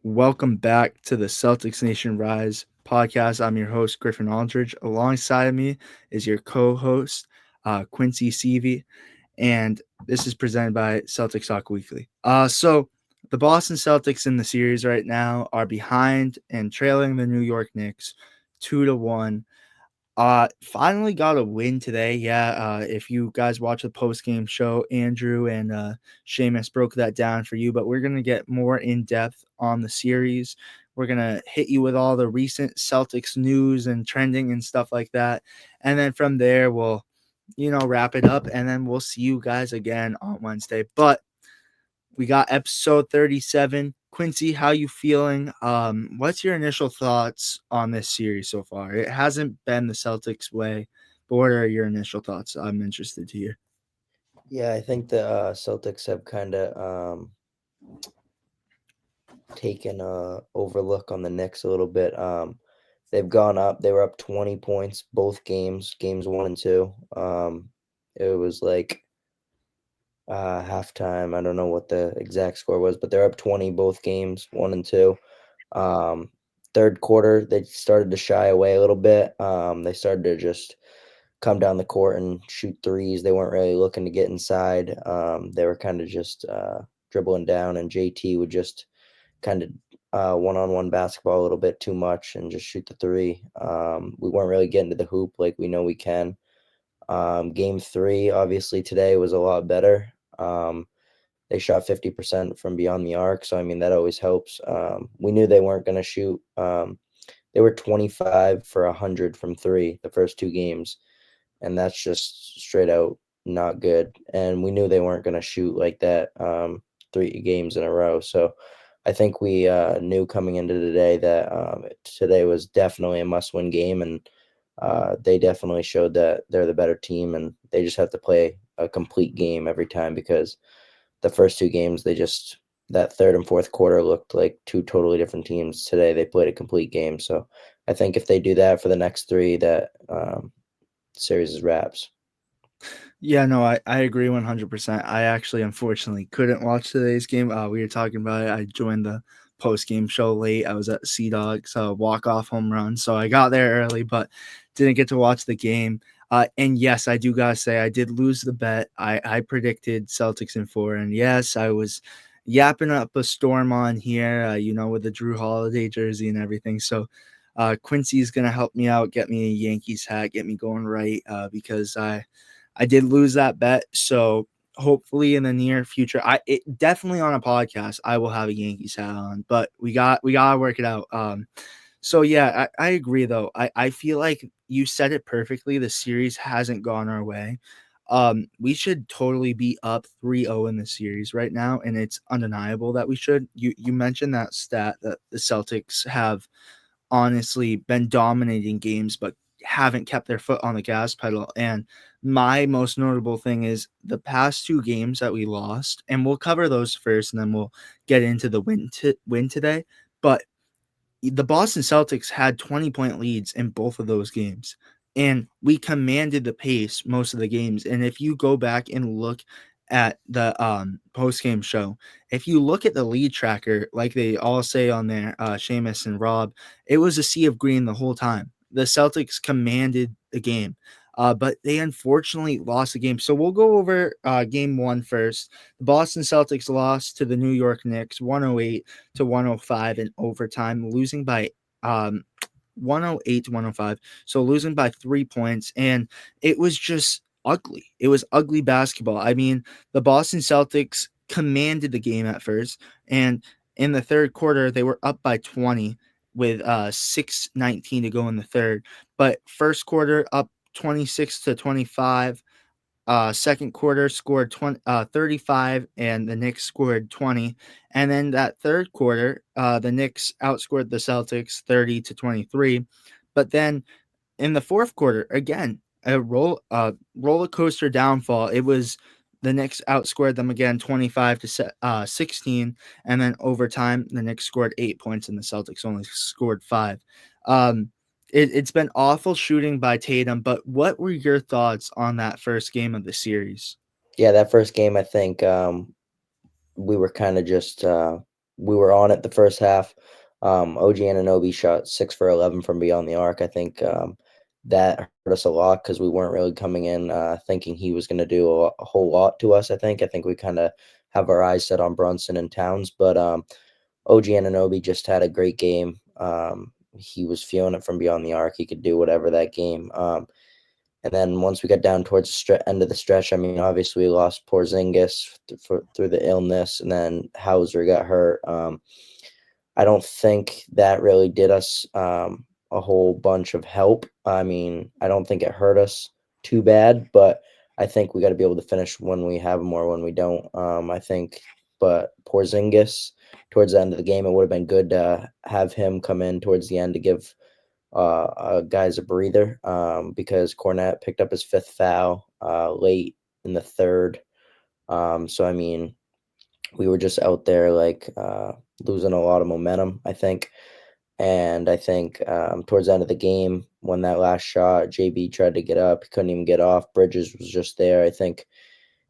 Welcome back to the Celtics Nation Rise podcast. I'm your host, Griffin Aldrich. Alongside of me is your co host, Quincy Seavey, and this is presented by Celtics Talk Weekly. So, the Boston Celtics in the series right now are behind and trailing the New York Knicks 2-1. Finally got a win today. Yeah, if you guys watch the post game show, Andrew and Seamus broke that down for you. But we're gonna get more in depth on the series. We're gonna hit you with all the recent Celtics news and trending and stuff like that, and then from there we'll, wrap it up, and then we'll see you guys again on Wednesday. But we got episode 37. Quincy, how you feeling? What's your initial thoughts on this series so far? It hasn't been the Celtics way, but what are your initial thoughts? I'm interested to hear. Yeah, I think the Celtics have kind of taken a overlook on the Knicks a little bit. They've gone up. They were up 20 points both games 1 and 2. It was like halftime. I don't know what the exact score was, but they're up 20 both games 1 and 2. Um, Third quarter, they started to shy away a little bit. They started to just come down the court and shoot threes. They weren't really looking to get inside. They were kind of just dribbling down, and JT would just kind of one-on-one basketball a little bit too much and just shoot the three. We weren't really getting to the hoop like we know we can. Game 3, obviously, today was a lot better. They shot 50% from beyond the arc, so I mean that always helps. We knew they weren't going to shoot. They were 25 for 100 from three the first two games, and that's just straight out not good. And we knew they weren't going to shoot like that 3 games in a row. So I think we knew coming into today that today was definitely a must-win game, and they definitely showed that they're the better team, and they just have to play a complete game every time because the first 2 games, that third and fourth quarter looked like two totally different teams. Today, they played a complete game. So I think if they do that for the next 3, that series is wraps. Yeah, no, I agree 100%. I actually, unfortunately, couldn't watch today's game. We were talking about it. I joined the post game show late. I was at Sea Dog's walk off home run, so I got there early, but didn't get to watch the game. And yes, I do gotta say I did lose the bet. I predicted Celtics in 4, and yes, I was yapping up a storm on here. With the Jrue Holiday jersey and everything. So Quincy's gonna help me out, get me a Yankees hat, get me going right, because I did lose that bet, so hopefully in the near future, it definitely on a podcast I will have a Yankees hat on, but we gotta work it out. So yeah, I agree though. I feel like you said it perfectly. The series hasn't gone our way. We should totally be up 3-0 in the series right now, and it's undeniable that we should. You mentioned that stat that the Celtics have honestly been dominating games, but haven't kept their foot on the gas pedal. And my most notable thing is the past 2 games that we lost, and we'll cover those first, and then we'll get into the win today. But the Boston Celtics had 20-point leads in both of those games. And we commanded the pace most of the games. And if you go back and look at the post game show, if you look at the lead tracker, like they all say on there, Seamus and Rob, it was a sea of green the whole time. The Celtics commanded the game, but they unfortunately lost the game. So we'll go over game 1 first. The Boston Celtics lost to the New York Knicks 108-105 in overtime, losing by 108-105. So losing by 3 points. And it was just ugly. It was ugly basketball. I mean, the Boston Celtics commanded the game at first. And in the third quarter, they were up by 20 with 6:19 to go in the third. But first quarter up 26-25. Second quarter scored 35, and the Knicks scored 20. And then that third quarter, the Knicks outscored the Celtics 30-23. But then in the fourth quarter, again, a roller coaster downfall. It was the Knicks outscored them again 25-16, and then overtime the Knicks scored 8 points and the Celtics only scored 5. It's been awful shooting by Tatum, but what were your thoughts on that first game of the series? Yeah, that first game, I think we were kind of just we were on it the first half. OG Anunoby shot 6 for 11 from beyond the arc. I think that hurt us a lot because we weren't really coming in thinking he was going to do a whole lot to us. I think we kind of have our eyes set on Brunson and Towns, but OG Anunoby just had a great game. He was feeling it from beyond the arc. He could do whatever that game. And then once we got down towards the end of the stretch, I mean, obviously we lost Porzingis through the illness, and then Hauser got hurt. I don't think that really did us a whole bunch of help. I mean, I don't think it hurt us too bad, but I think we got to be able to finish when we have them or when we don't. I think, but Porzingis towards the end of the game, it would have been good to have him come in towards the end to give guys a breather because Cornette picked up his 5th foul late in the third. So, I mean, we were just out there like losing a lot of momentum, I think. And I think towards the end of the game, when that last shot, JB tried to get up, he couldn't even get off. Bridges was just there. I think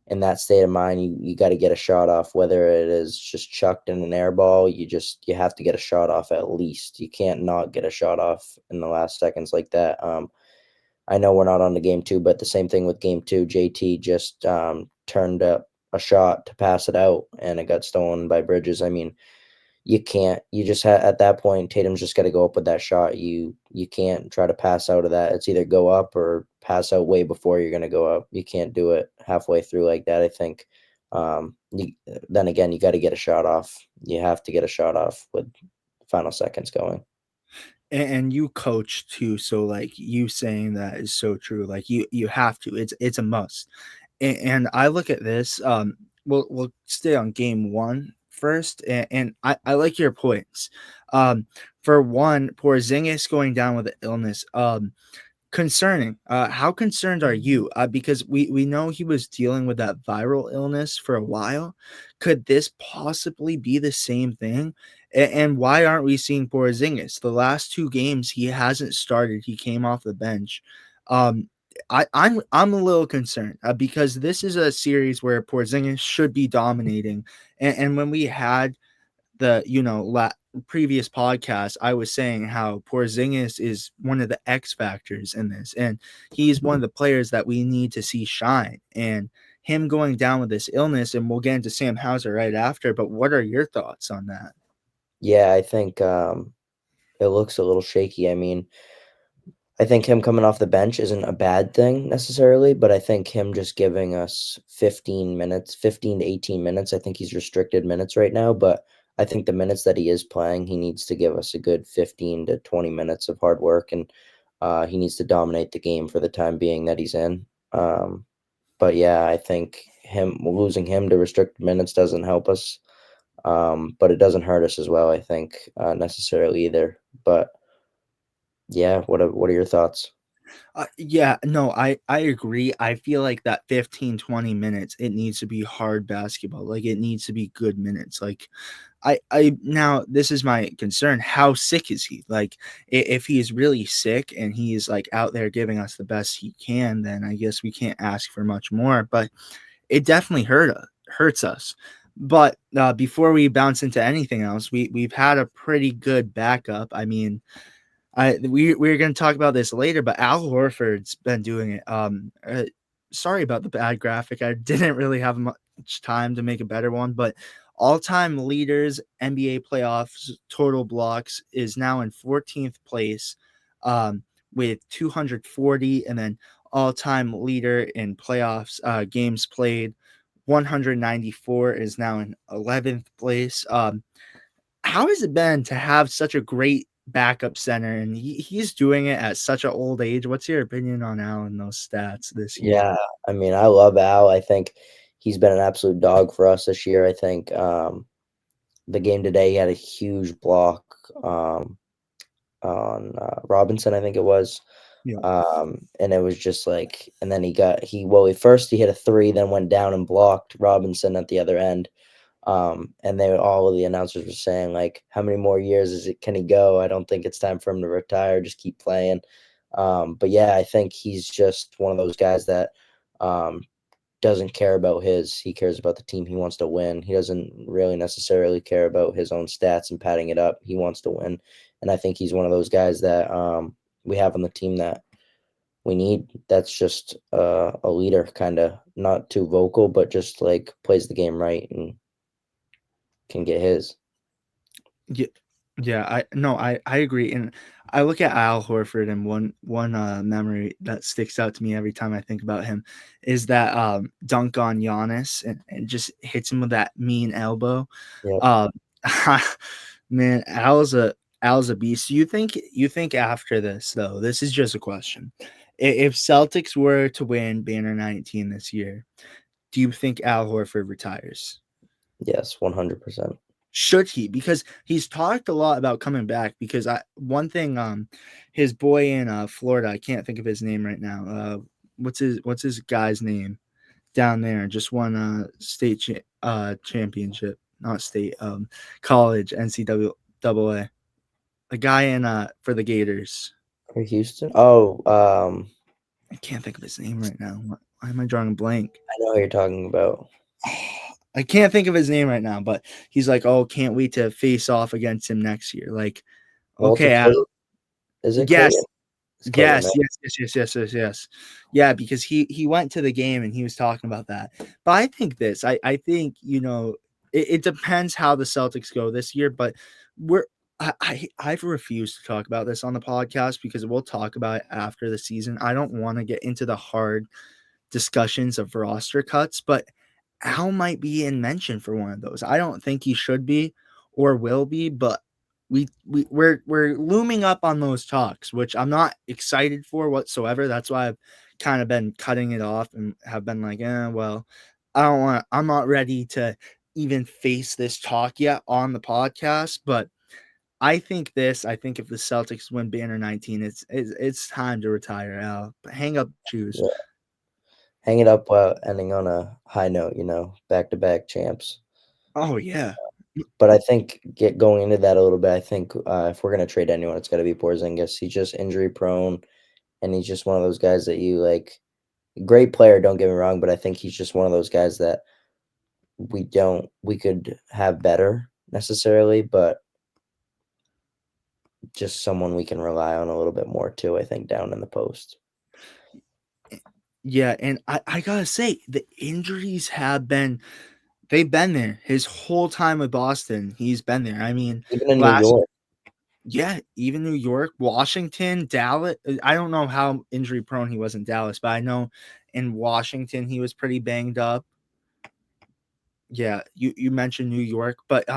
in that state of mind, you got to get a shot off, whether it is just chucked in an air ball. You have to get a shot off at least. You can't not get a shot off in the last seconds like that. I know we're not on the game two, but the same thing with game two. JT just turned up a shot to pass it out, and it got stolen by Bridges. I mean, you can't. You just at that point, Tatum's just got to go up with that shot. You can't try to pass out of that. It's either go up or pass out way before you're going to go up. You can't do it halfway through like that. I think. Then again, you got to get a shot off. You have to get a shot off with final seconds going. And you coach too, so like you saying that is so true. Like you have to. It's a must. And I look at this. We'll stay on game one first, and I like your points. For one, Porzingis going down with an illness. Concerning. How concerned are you? Because we know he was dealing with that viral illness for a while. Could this possibly be the same thing? And why aren't we seeing Porzingis? The last 2 games he hasn't started. He came off the bench. Um, I'm a little concerned because this is a series where Porzingis should be dominating, and when we had the previous podcast, I was saying how Porzingis is one of the X factors in this, and he's one of the players that we need to see shine. And him going down with this illness, and we'll get into Sam Hauser right after. But what are your thoughts on that? Yeah, I think it looks a little shaky. I mean, I think him coming off the bench isn't a bad thing necessarily, but I think him just giving us 15 minutes, 15 to 18 minutes, I think he's restricted minutes right now, but I think the minutes that he is playing, he needs to give us a good 15 to 20 minutes of hard work, and he needs to dominate the game for the time being that he's in. But yeah, I think him losing him to restricted minutes doesn't help us, but it doesn't hurt us as well, I think, necessarily either. But yeah, what are your thoughts? Yeah, no, I agree. I feel like that 15-20 minutes, it needs to be hard basketball. Like it needs to be good minutes. Like I now this is my concern. How sick is he? Like if he's really sick and he's like out there giving us the best he can, then I guess we can't ask for much more. But it definitely hurts us. But before we bounce into anything else, we've had a pretty good backup. I mean, we're going to talk about this later, but Al Horford's been doing it. Sorry about the bad graphic. I didn't really have much time to make a better one, but all-time leaders NBA playoffs total blocks is now in 14th place with 240, and then all-time leader in playoffs games played 194 is now in 11th place. How has it been to have such a great backup center, and he's doing it at such an old age? What's your opinion on Al and those stats this year? Yeah, I mean, I love Al. I think he's been an absolute dog for us this year. I think the game today, he had a huge block on Robinson, I think it was. Yeah. And it was just like, and then he hit a three, then went down and blocked Robinson at the other end. And all of the announcers were saying like, how many more years can he go? I don't think it's time for him to retire. Just keep playing. But yeah, I think he's just one of those guys that doesn't care about he cares about the team he wants to win. He doesn't really necessarily care about his own stats and padding it up. He wants to win. And I think he's one of those guys that we have on the team that we need. That's just a leader, kind of not too vocal, but just like plays the game right and can get his. Yeah, yeah, I agree, and I look at Al Horford, and one memory that sticks out to me every time I think about him is that dunk on Giannis, and just hits him with that mean elbow. Yep. Um, man, Al's a beast. You think after this though? This is just a question. If Celtics were to win Banner 19 this year, do you think Al Horford retires? Yes, 100%. Should he? Because he's talked a lot about coming back. Because one thing, his boy in Florida, I can't think of his name right now. What's his guy's name down there? Just won a state championship, not state, college NCAA. A guy in for the Gators. For Houston? Oh, I can't think of his name right now. Why am I drawing a blank? I know who you're talking about. I can't think of his name right now, but he's like, "Oh, can't wait to face off against him next year." Like, Walter okay, Payton? Is it yes, Clayton? It's Clayton, yes, right? yes, yes, yes, yes, yes, yes. Yeah, because he went to the game and he was talking about that. But I think this, I think it depends how the Celtics go this year. But we're I've refused to talk about this on the podcast because we'll talk about it after the season. I don't want to get into the hard discussions of roster cuts, but Al might be in mention for one of those. I don't think he should be or will be, but we're looming up on those talks, which I'm not excited for whatsoever. That's why I've kind of been cutting it off and have been like, well, I'm not ready to even face this talk yet on the podcast, but I think if the Celtics win Banner 19, it's time to retire Al. Hang up shoes. Yeah. Hang it up while ending on a high note, back-to-back champs. Oh yeah. But I think going into that a little bit, I think if we're gonna trade anyone, it's got to be Porzingis. He's just injury prone, and he's just one of those guys that you like. Great player, don't get me wrong, but I think he's just one of those guys that we could have better necessarily, but just someone we can rely on a little bit more too. I think down in the post. Yeah, and I gotta say, the injuries they've been there his whole time with Boston. He's been there. I mean, Even in New last York, yeah, even New York, Washington, Dallas. I don't know how injury prone he was in Dallas, but I know in Washington he was pretty banged up. Yeah, you mentioned New York, but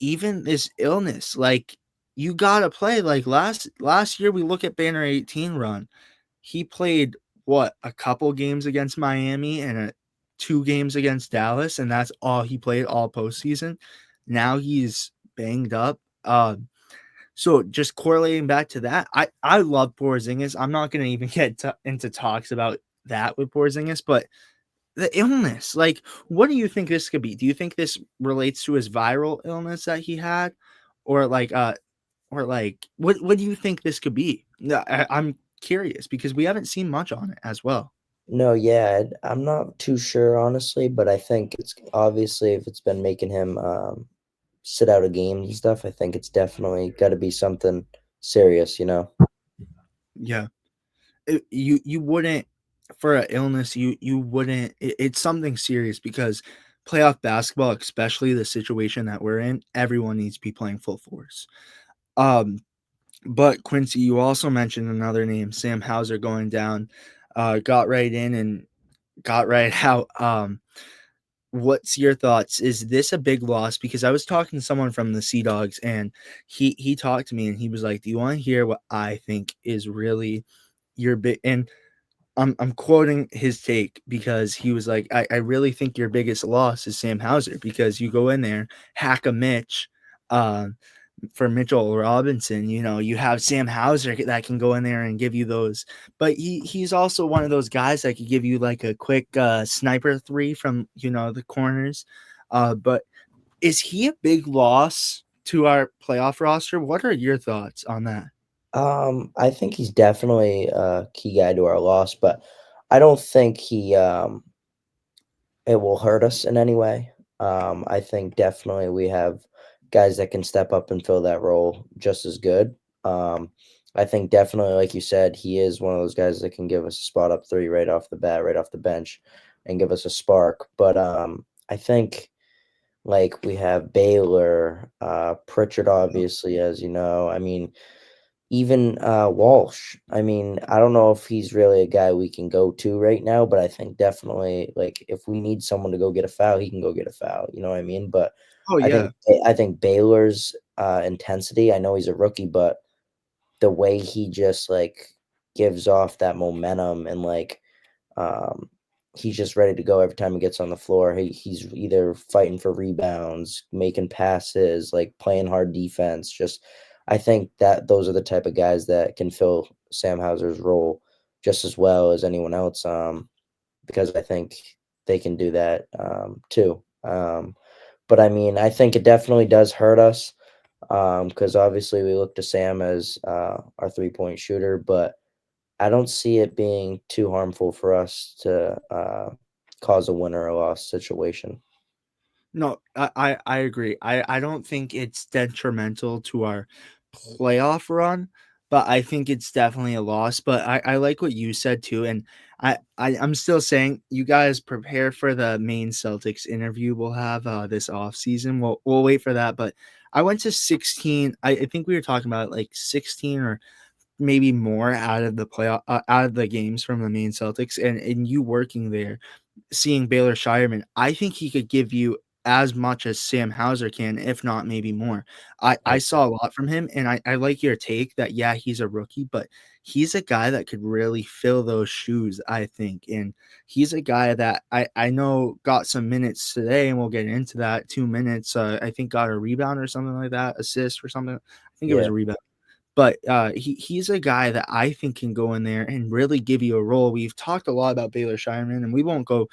even this illness, like you gotta play. Like last year, we look at Banner 18 run. He played what, a couple games against Miami and 2 games against Dallas, and that's all he played all postseason. Now he's banged up. So just correlating back to that, I love Porzingis. I'm not gonna even get into talks about that with Porzingis, but the illness, like, what do you think this could be? Do you think this relates to his viral illness that he had, or like what do you think this could be? I'm curious because we haven't seen much on it as well. no, yeah, I'm not too sure honestly, but I think it's obviously if it's been making him sit out of games and stuff, I think it's definitely got to be something serious. Yeah, you wouldn't, for an illness, you wouldn't. It's something serious because playoff basketball, especially the situation that we're in, everyone needs to be playing full force. Um, but Quincy, you also mentioned another name, Sam Hauser, going down. Got right in and got right out. What's your thoughts? Is this a big loss? Because I was talking to someone from the Sea Dogs, and he talked to me, and he was like, "Do you want to hear what I think is really your big?" And I'm quoting his take because he was like, I really think your biggest loss is Sam Hauser because you go in there, hack a Mitch, um, for Mitchell Robinson. You have Sam Hauser that can go in there and give you those, but he's also one of those guys that could give you like a quick sniper three from the corners. But is he a big loss to our playoff roster? What are your thoughts on that? I think he's definitely a key guy to our loss, but I don't think it will hurt us in any way. I think definitely we have guys that can step up and fill that role just as good. Um, I think definitely, like you said, he is one of those guys that can give us a spot up three right off the bat, right off the bench, and give us a spark. But I think like we have Baylor, Pritchard, obviously, as you know. I mean, even Walsh. I mean, I don't know if he's really a guy we can go to right now, but I think definitely like if we need someone to go get a foul, he can go get a foul. You know what I mean? But Oh I yeah. think I think Baylor's intensity. I know he's a rookie, but the way he just like gives off that momentum and like um, he's just ready to go every time he gets on the floor. He's either fighting for rebounds, making passes, like playing hard defense. Just, I think that those are the type of guys that can fill Sam Hauser's role just as well as anyone else. Because I think they can do that too. But I mean, I think it definitely does hurt us because obviously we look to Sam as our 3-point shooter, but I don't see it being too harmful for us to cause a win or a loss situation. No, I agree. I don't think it's detrimental to our playoff run, but I think it's definitely a loss. But I like what you said too, and I'm still saying you guys prepare for the main Celtics interview we'll have this off season. We'll wait for that. But I went to 16. I think we were talking about like 16 or maybe more out of the playoff out of the games from the main Celtics, and you working there seeing Baylor Shireman, I think he could give you as much as Sam Hauser can, if not maybe more. I I saw a lot from him, and I like your take that, yeah, he's a rookie, but he's a guy that could really fill those shoes, I think. And he's a guy that I know got some minutes today, and we'll get into that 2 minutes. I think got a rebound or something like that, assist or something. I think it was Yeah, a rebound. But he's a guy that I think can go in there and really give you a role. We've talked a lot about Baylor Shireman, and we won't go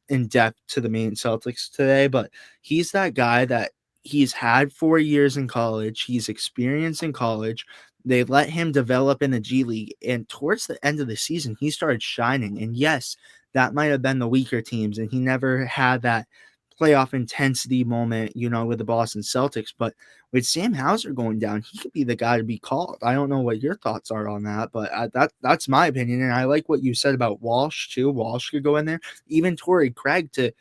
in depth to the main Celtics today, but he's that guy that he's had 4 years in college. He's experienced in college. They let him develop in the G League, and towards the end of the season, he started shining. And yes, that might have been the weaker teams, and he never had that playoff intensity moment, with the Boston Celtics. But with Sam Hauser going down, he could be the guy to be called. I don't know what your thoughts are on that, but that's my opinion. And I like what you said about Walsh too. Walsh could go in there, even Torrey Craig to,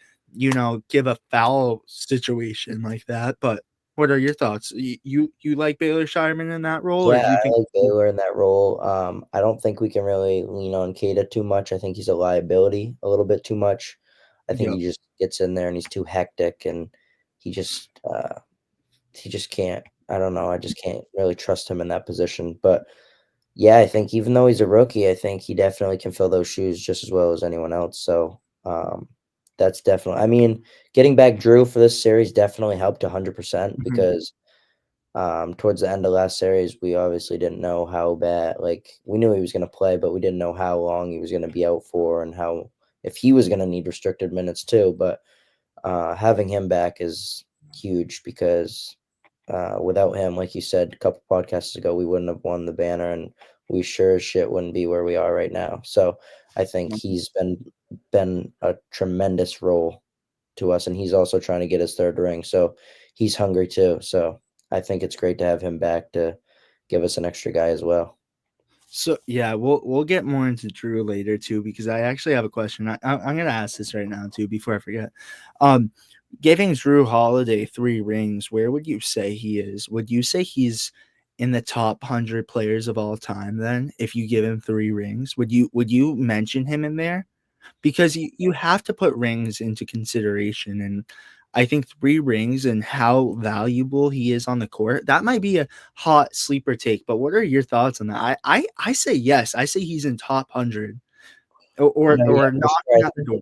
give a foul situation like that. But what are your thoughts? You like Baylor Shireman in that role, or yeah, do you think? I like Baylor in that role. I don't think we can really lean on Kata too much. I think he's a liability a little bit too much. I think Yep. he just gets in there and he's too hectic and he just uh, he just can't. I don't know. I just can't really trust him in that position. But yeah, I think even though he's a rookie, I think he definitely can fill those shoes just as well as anyone else. So that's definitely. I mean, getting back Jrue for this series definitely helped 100% Mhm. because towards the end of last series, we obviously didn't know how bad. Like we knew he was going to play, but we didn't know how long he was going to be out for and how if he was going to need restricted minutes too. But having him back is huge because without him, like you said a couple podcasts ago, we wouldn't have won the banner, and we sure as shit wouldn't be where we are right now. So I think he's been a tremendous role to us, and he's also trying to get his third ring. So he's hungry too. So I think it's great to have him back to give us an extra guy as well. So yeah, we'll get more into Drew later too, because I actually have a question. I'm gonna ask this right now too before I forget. Um, Giving Drew Holiday 3 rings, where would you say he is? Would you say he's in the top 100 players of all time? Then, if you give him 3 rings, would you mention him in there? Because you have to put rings into consideration, and I think 3 rings and how valuable he is on the court, that might be a hot sleeper take, but what are your thoughts on that? I say yes. I say he's in top 100 or No, yeah, or for sure. knocking at the door.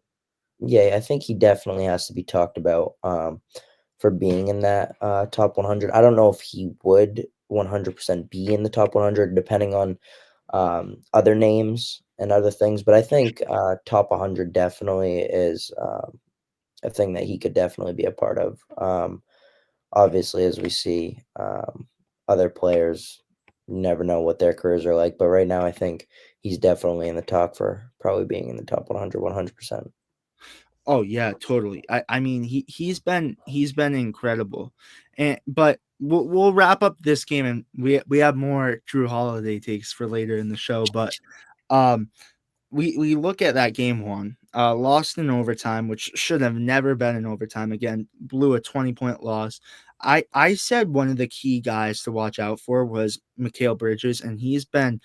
Yeah, I think he definitely has to be talked about for being in that top 100. I don't know if he would 100% be in the top 100, depending on other names and other things. But I think top 100 definitely is a thing that he could definitely be a part of. Obviously, as we see other players, you never know what their careers are like. But right now, I think he's definitely in the talk for probably being in the top 100, 100%. Oh yeah, totally. I mean he's been incredible, and but we'll wrap up this game, and we have more Jrue Holiday takes for later in the show. But um, we look at that game one, lost in overtime, which should have never been in overtime. Again, blew a 20-point loss. I said one of the key guys to watch out for was Mikal Bridges, and he's been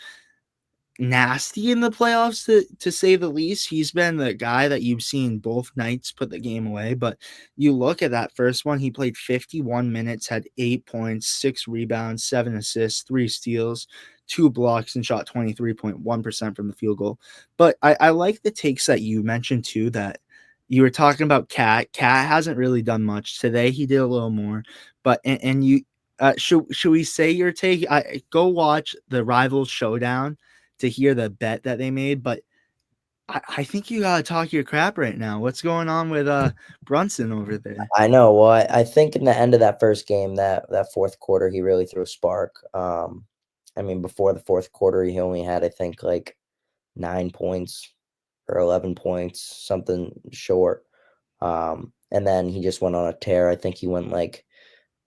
nasty in the playoffs to say the least. He's been the guy that you've seen both nights put the game away. But you look at that first one, he played 51 minutes, had 8 points, 6 rebounds, 7 assists, 3 steals, 2 blocks, and shot 23.1% from the field goal. But I like the takes that you mentioned too, that you were talking about Cat. Cat hasn't really done much. Today he did a little more. But and you should we say your take? I go watch the Rivals Showdown to hear the bet that they made, but I think you gotta talk your crap right now. What's going on with Brunson over there? I know. Well, I think in the end of that first game, that fourth quarter, he really threw a spark. I mean, before the fourth quarter, he only had, I think, like 9 points or 11 points, something short. And then he just went on a tear. I think he went like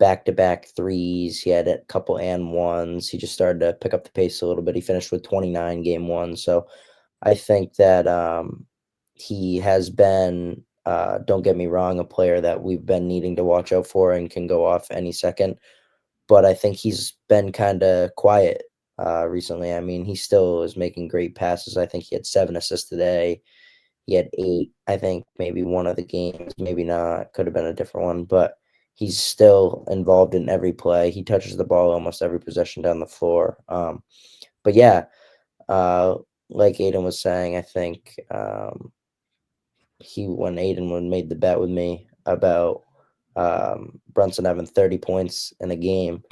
back-to-back threes. He had a couple and ones. He just started to pick up the pace a little bit. He finished with 29 game one. So I think that he has been, don't get me wrong, a player that we've been needing to watch out for and can go off any second. But I think he's been kind of quiet recently. I mean, he still is making great passes. I think he had 7 assists today. He had 8. I think maybe one of the games, maybe not. Could have been a different one, but he's still involved in every play. He touches the ball almost every possession down the floor. But yeah, uh, like Aiden was saying, I think when Aiden made the bet with me about Brunson having 30 points in a game,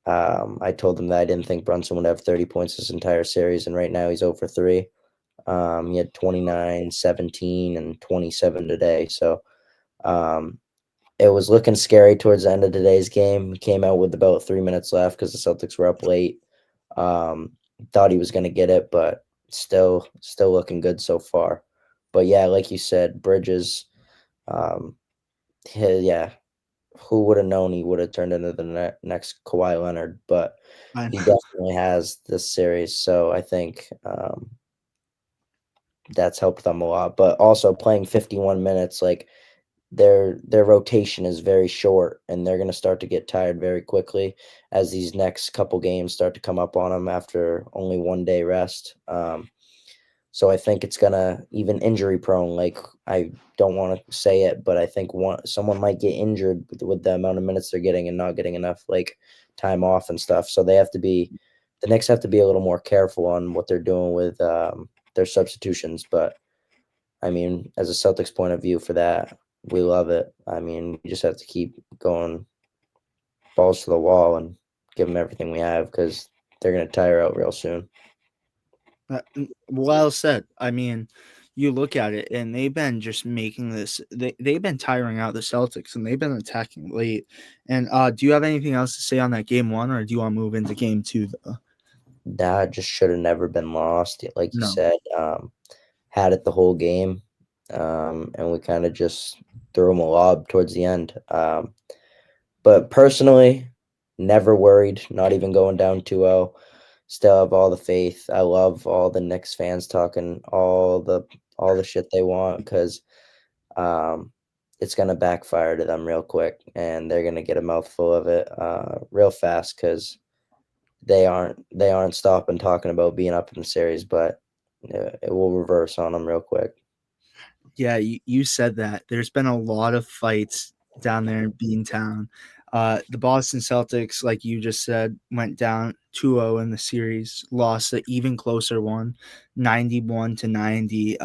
I told him that I didn't think Brunson would have 30 points this entire series, and right now he's 0 for 3. He had 29, 17, and 27 today. So it was looking scary towards the end of today's game. He came out with about 3 minutes left because the Celtics were up late. Um, Thought he was going to get it, but still looking good so far. But yeah, like you said, Bridges, um, yeah, who would have known he would have turned into the next Kawhi Leonard? But I he know. definitely has this series, so I think that's helped them a lot. But also playing 51 minutes, like their rotation is very short, and they're going to start to get tired very quickly as these next couple games start to come up on them after only 1 day rest. So I think it's gonna, even injury prone. Like, I don't want to say it, but I think someone might get injured with the amount of minutes they're getting and not getting enough like time off and stuff. So the Knicks have to be a little more careful on what they're doing with their substitutions. But I mean, as a Celtics point of view for that, we love it. I mean, we just have to keep going balls to the wall and give them everything we have because they're gonna tire out real soon. Well said. I mean, you look at it, and they've been just making this. They've been tiring out the Celtics, and they've been attacking late. And do you have anything else to say on that game one, or do you want to move into game two? Though That just should have never been lost. Like you no. said, had it the whole game, and we kind of just threw them a lob towards the end. But personally, never worried, not even going down 2-0. Still have all the faith. I love all the Knicks fans talking all the shit they want because um, it's gonna backfire to them real quick, and they're gonna get a mouthful of it real fast because they aren't stopping talking about being up in the series, but it will reverse on them real quick. Yeah, you said that. There's been a lot of fights down there in Beantown. The Boston Celtics, like you just said, went down 2-0 in the series, lost an even closer one, 91-90.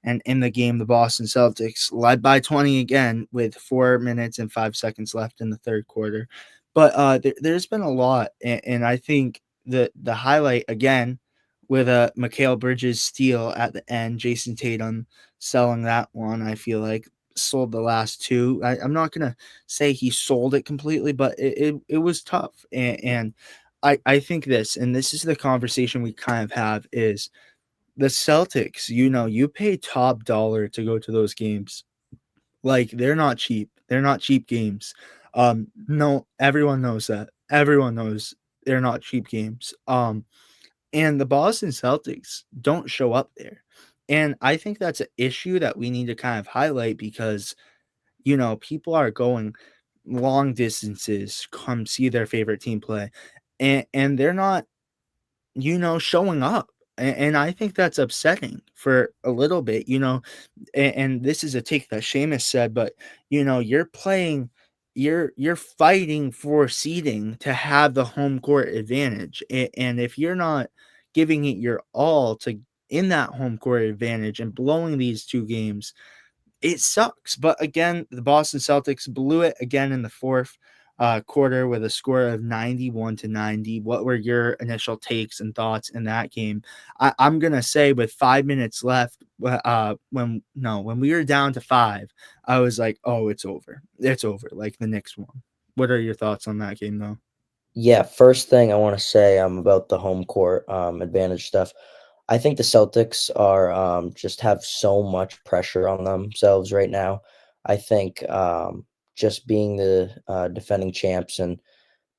And in the game, the Boston Celtics led by 20 again with 4 minutes and 5 seconds left in the third quarter. But there's been a lot, and I think the highlight again with a Mikal Bridges steal at the end, Jason Tatum selling that one. I feel like sold the last two. I'm not gonna say he sold it completely, but it was tough. And I think this, and this is the conversation we kind of have, is the Celtics, you pay top dollar to go to those games. Like, they're not cheap. They're not cheap games. No, everyone knows that. Everyone knows they're not cheap games. And the Boston Celtics don't show up there. And I think that's an issue that we need to kind of highlight because, people are going long distances come see their favorite team play. And they're not, showing up. And I think that's upsetting for a little bit, and this is a take that Seamus said, but you're playing, you're fighting for seeding to have the home court advantage, and if you're not giving it your all to in that home court advantage and blowing these two games, it sucks. But again, the Boston Celtics blew it again in the fourth quarter with a score of 91-90. What were your initial takes and thoughts in that game? I'm gonna say with 5 minutes left, when we were down to five, I was like, oh, it's over. It's over. Like the next one. What are your thoughts on that game though? Yeah, first thing I want to say about the home court advantage stuff. I think the Celtics are just have so much pressure on themselves right now. I think just being the defending champs and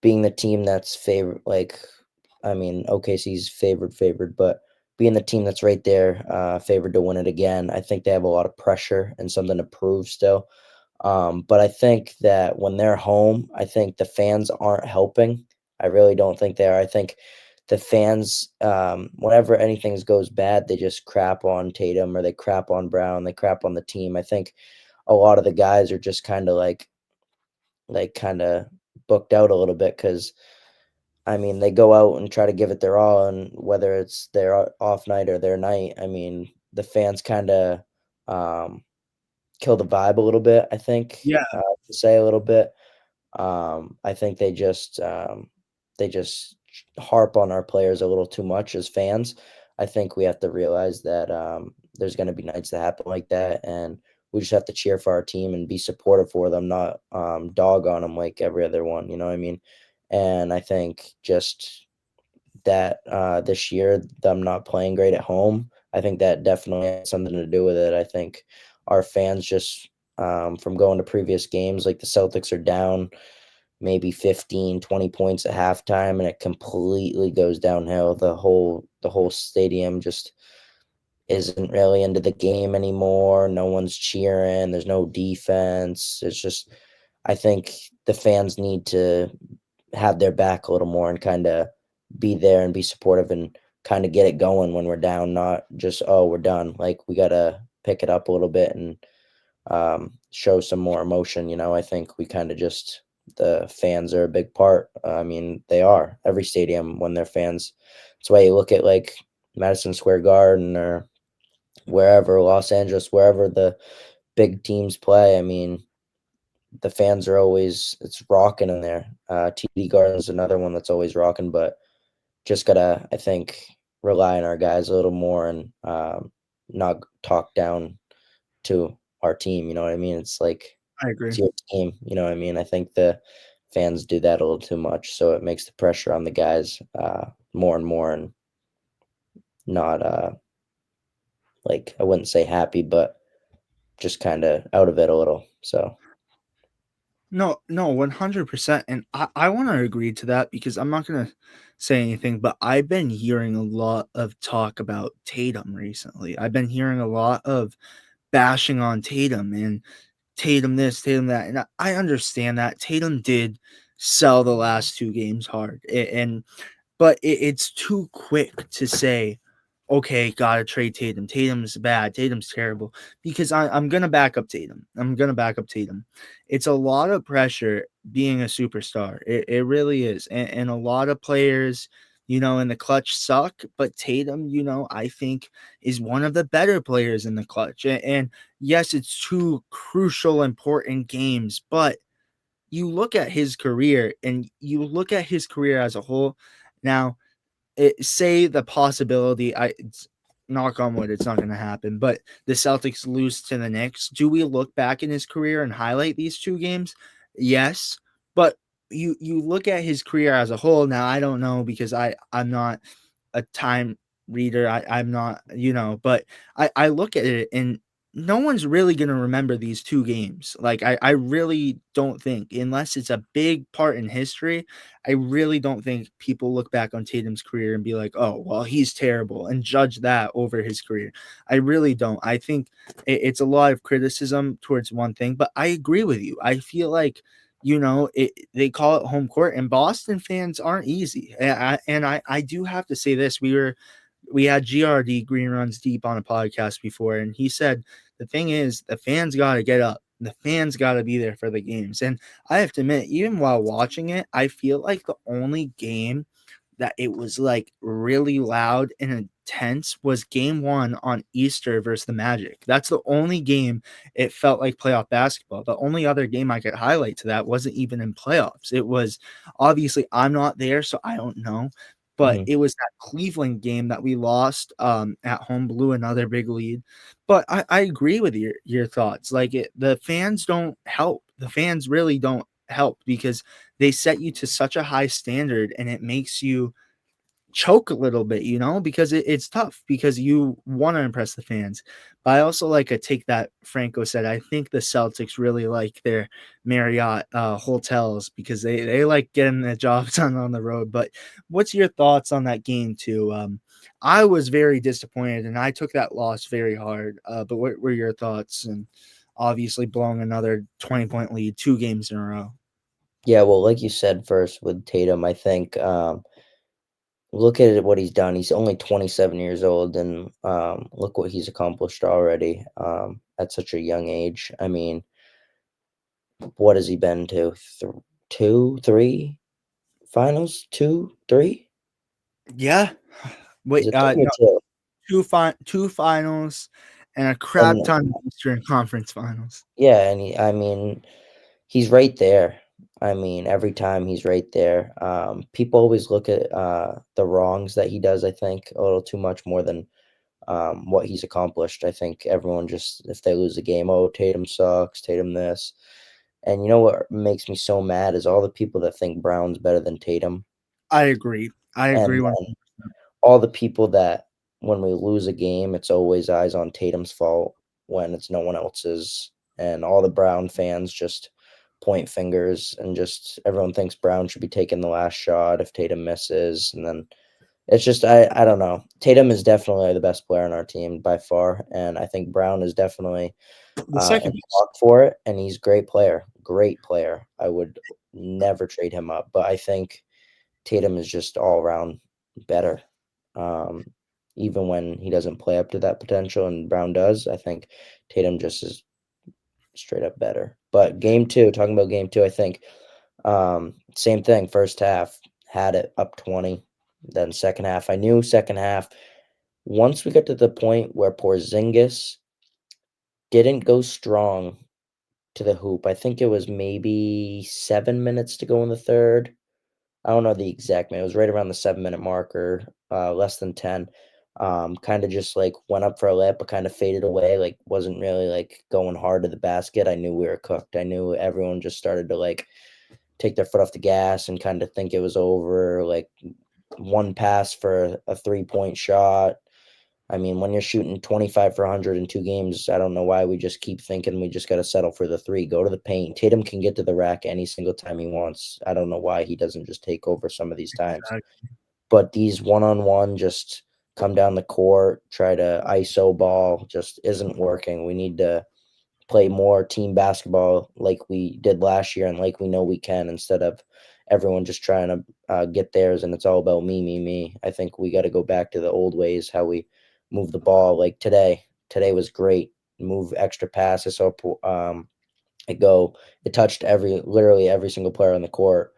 being the team that's favored, like, I mean, OKC's favored, but being the team that's right there, favored to win it again, I think they have a lot of pressure and something to prove still. But I think that when they're home, I think the fans aren't helping. I really don't think they are. I think the fans, whenever anything goes bad, they just crap on Tatum or they crap on Brown, they crap on the team. I think a lot of the guys are just kind of like kind of booked out a little bit because I mean they go out and try to give it their all, and whether it's their off night or their night, I mean the fans kind of um, kill the vibe a little bit. I think Yeah, to say a little bit. I think they just harp on our players a little too much as fans. I think we have to realize that there's going to be nights that happen like that, and we just have to cheer for our team and be supportive for them, not dog on them like every other one. You know what I mean? And I think just that this year them not playing great at home, I think that definitely has something to do with it. I think our fans just from going to previous games, like the Celtics are down maybe 15, 20 points at halftime and it completely goes downhill. The whole stadium just isn't really into the game anymore. No one's cheering. There's no defense. It's just I think the fans need to have their back a little more and kind of be there and be supportive and kind of get it going when we're down, not just, oh, we're done. Like we got to pick it up a little bit and show some more emotion. I think we kind of just, the fans are a big part. I mean, they are every stadium when they're fans. That's why you look at like Madison Square Garden or wherever, Los Angeles, wherever the big teams play. I mean, the fans are always, it's rocking in there. TD Garden is another one that's always rocking, but just gotta, I think, rely on our guys a little more and not talk down to our team. You know what I mean? It's like I it's agree. your team. You know what I mean? I think the fans do that a little too much, so it makes the pressure on the guys more and more, and not like I wouldn't say happy, but just kind of out of it a little. So No, no, 100%. And I want to agree to that because I'm not going to say anything, but I've been hearing a lot of talk about Tatum recently. I've been hearing a lot of bashing on Tatum and Tatum this, Tatum that. And I understand that. Tatum did sell the last two games hard. But it's too quick to say, okay, gotta trade Tatum. Tatum's bad. Tatum's terrible. Because I'm gonna back up Tatum. I'm gonna back up Tatum. It's a lot of pressure being a superstar. It really is. And a lot of players, in the clutch suck. But Tatum, I think is one of the better players in the clutch. And yes, it's two crucial, important games, but you look at his career and you look at his career as a whole. Now, say the possibility, knock on wood, it's not going to happen, but the Celtics lose to the Knicks. Do we look back in his career and highlight these two games? Yes, but you look at his career as a whole. Now, I don't know because I'm not a time reader. I'm not, but I look at it and no one's really gonna remember these 2 games. Like, I really don't think, unless it's a big part in history, I really don't think people look back on Tatum's career and be like, "Oh, well, he's terrible," and judge that over his career. I really don't. I think it's a lot of criticism towards one thing, but I agree with you. I feel like, they call it home court, and Boston fans aren't easy. And I do have to say this: we had GRD Green Runs Deep on a podcast before, and he said the thing is the fans got to get up. The fans got to be there for the games. And I have to admit, even while watching it, I feel like the only game that it was like really loud and intense was game 1 on Easter versus the Magic. That's the only game it felt like playoff basketball. The only other game I could highlight to that wasn't even in playoffs. It was, obviously I'm not there, so I don't know. But Mhm. it was that Cleveland game that we lost at home, blew another big lead. But I agree with your thoughts. Like, the fans don't help. The fans really don't help because they set you to such a high standard, and it makes you choke a little bit, because it's tough because you want to impress the fans. But I also like a take that Franco said. I think the Celtics really like their Marriott hotels because they like getting the job done on the road. But what's your thoughts on that game too? I was very disappointed and I took that loss very hard. But what were your thoughts? And obviously blowing another 20-point lead 2 games in a row. Yeah, well, like you said first with Tatum, I think look at what he's done. He's only 27 years old, and look what he's accomplished already at such a young age. I mean, what has he been to? Two, three finals? Two, three? Yeah. Is Wait, it three or no, two? two finals and a crap And ton of Eastern Conference Finals. yeah, and I mean, he's right there. I mean, every time he's right there. People always look at the wrongs that he does, I think, a little too much more than what he's accomplished. I think everyone just, if they lose a game, oh, Tatum sucks, Tatum this. And you know what makes me so mad is all the people that think Brown's better than Tatum. I agree. I agree And one. then all the people that when we lose a game, it's always eyes on Tatum's fault when it's no one else's. And all the Brown fans just point fingers and just everyone thinks Brown should be taking the last shot if Tatum misses. And then it's just I don't know. Tatum is definitely the best player on our team by far, and I think Brown is definitely The in second the best. talk for it, and he's a great player. I would never trade him up, but I think Tatum is just all around better. Um, even when he doesn't play up to that potential, and Brown does, I think Tatum just is straight up better. But game two, talking about game two, I think same thing. First half had it up 20. Then second half, I knew second half. Once we got to the point where Porzingis didn't go strong to the hoop, I think it was maybe 7 minutes to go in the third. I don't know the exact minute. It was right around the 7 minute marker, less than 10. Kind of just like went up for a lip, but kind of faded away. Like wasn't really like going hard to the basket. I knew we were cooked. I knew everyone just started to like take their foot off the gas and kind of think it was over. Like one pass for a 3 point shot. I mean, when you're shooting 25 for 100 in 2 games, I don't know why we just keep thinking we just got to settle for the three. Go to the paint. Tatum can get to the rack any single time he wants. I don't know why he doesn't just take over some of these times. But these one on one, just come down the court, try to ISO ball, just isn't working. We need to play more team basketball like we did last year and like we know we can instead of everyone just trying to get theirs and it's all about me, me, me. I think we got to go back to the old ways, how we move the ball. Like today, today was great. Move extra passes. So it touched literally every single player on the court.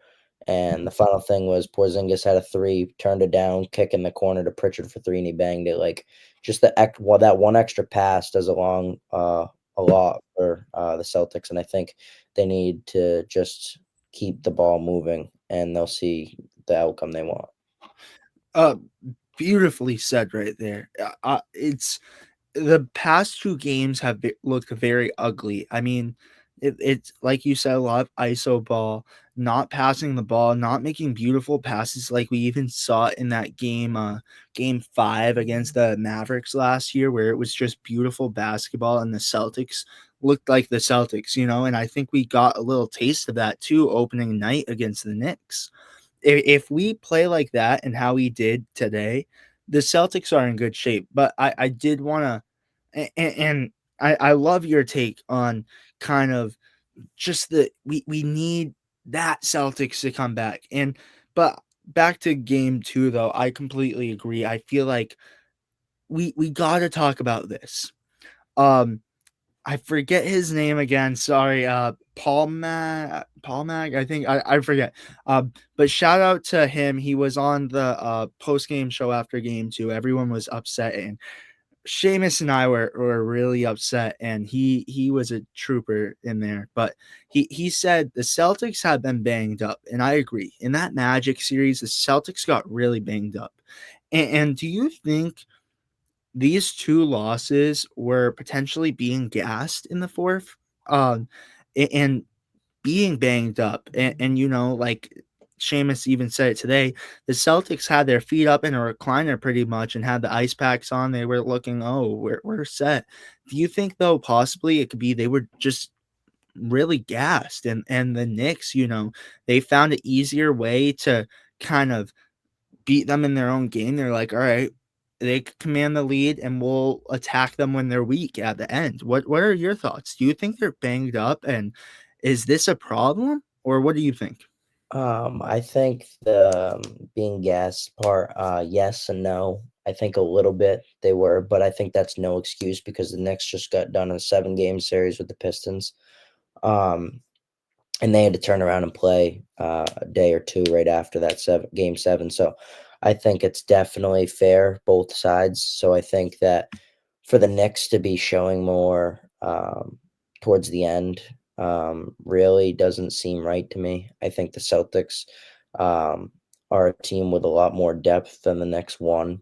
And the final thing was Porzingis had a three, turned it down, kick in the corner to Pritchard for three, and he banged it. Like just that one extra pass does a lot for the Celtics, and I think they need to just keep the ball moving, and they'll see the outcome they want. Uh, Beautifully said right there. It's the past 2 games have looked very ugly. I mean, it's like you said, a lot of ISO ball, not passing the ball, not making beautiful passes like we even saw in that game 5 against the Mavericks last year, where it was just beautiful basketball and the Celtics looked like the Celtics, and I think we got a little taste of that too opening night against the Knicks. If we play like that and how we did today, the Celtics are in good shape. But I did want to, and I love your take on kind of just we need that Celtics to come back. But back to game 2 though, I completely agree. I feel like we got to talk about this. Um I forget his name again. Sorry, Paul Mag. I think I forget. But shout out to him. He was on the post game show after game 2. Everyone was upset, and Seamus and I were really upset. And he was a trooper in there. But he said the Celtics have been banged up, and I agree. In that Magic series, the Celtics got really banged up. And do you think these 2 losses were potentially being gassed in the 4th, um, and being banged up, and like Seamus even said it today, the Celtics had their feet up in a recliner pretty much and had the ice packs on. They were looking, "Oh, we're set." Do you think, though, possibly it could be they were just really gassed, and the Knicks, they found an easier way to kind of beat them in their own game? They're like, all right, they command the lead, and we'll attack them when they're weak at the end. What are your thoughts? Do you think they're banged up, and is this a problem, or what do you think? I think the being gassed part, yes and no. I think a little bit they were, but I think that's no excuse because the Knicks just got done a 7-game series with the Pistons. Um, and they had to turn around and play a day or two right after that game 7. So I think it's definitely fair both sides. So I think that for the Knicks to be showing more towards the end really doesn't seem right to me. I think the Celtics um, are a team with a lot more depth than the Knicks. 1,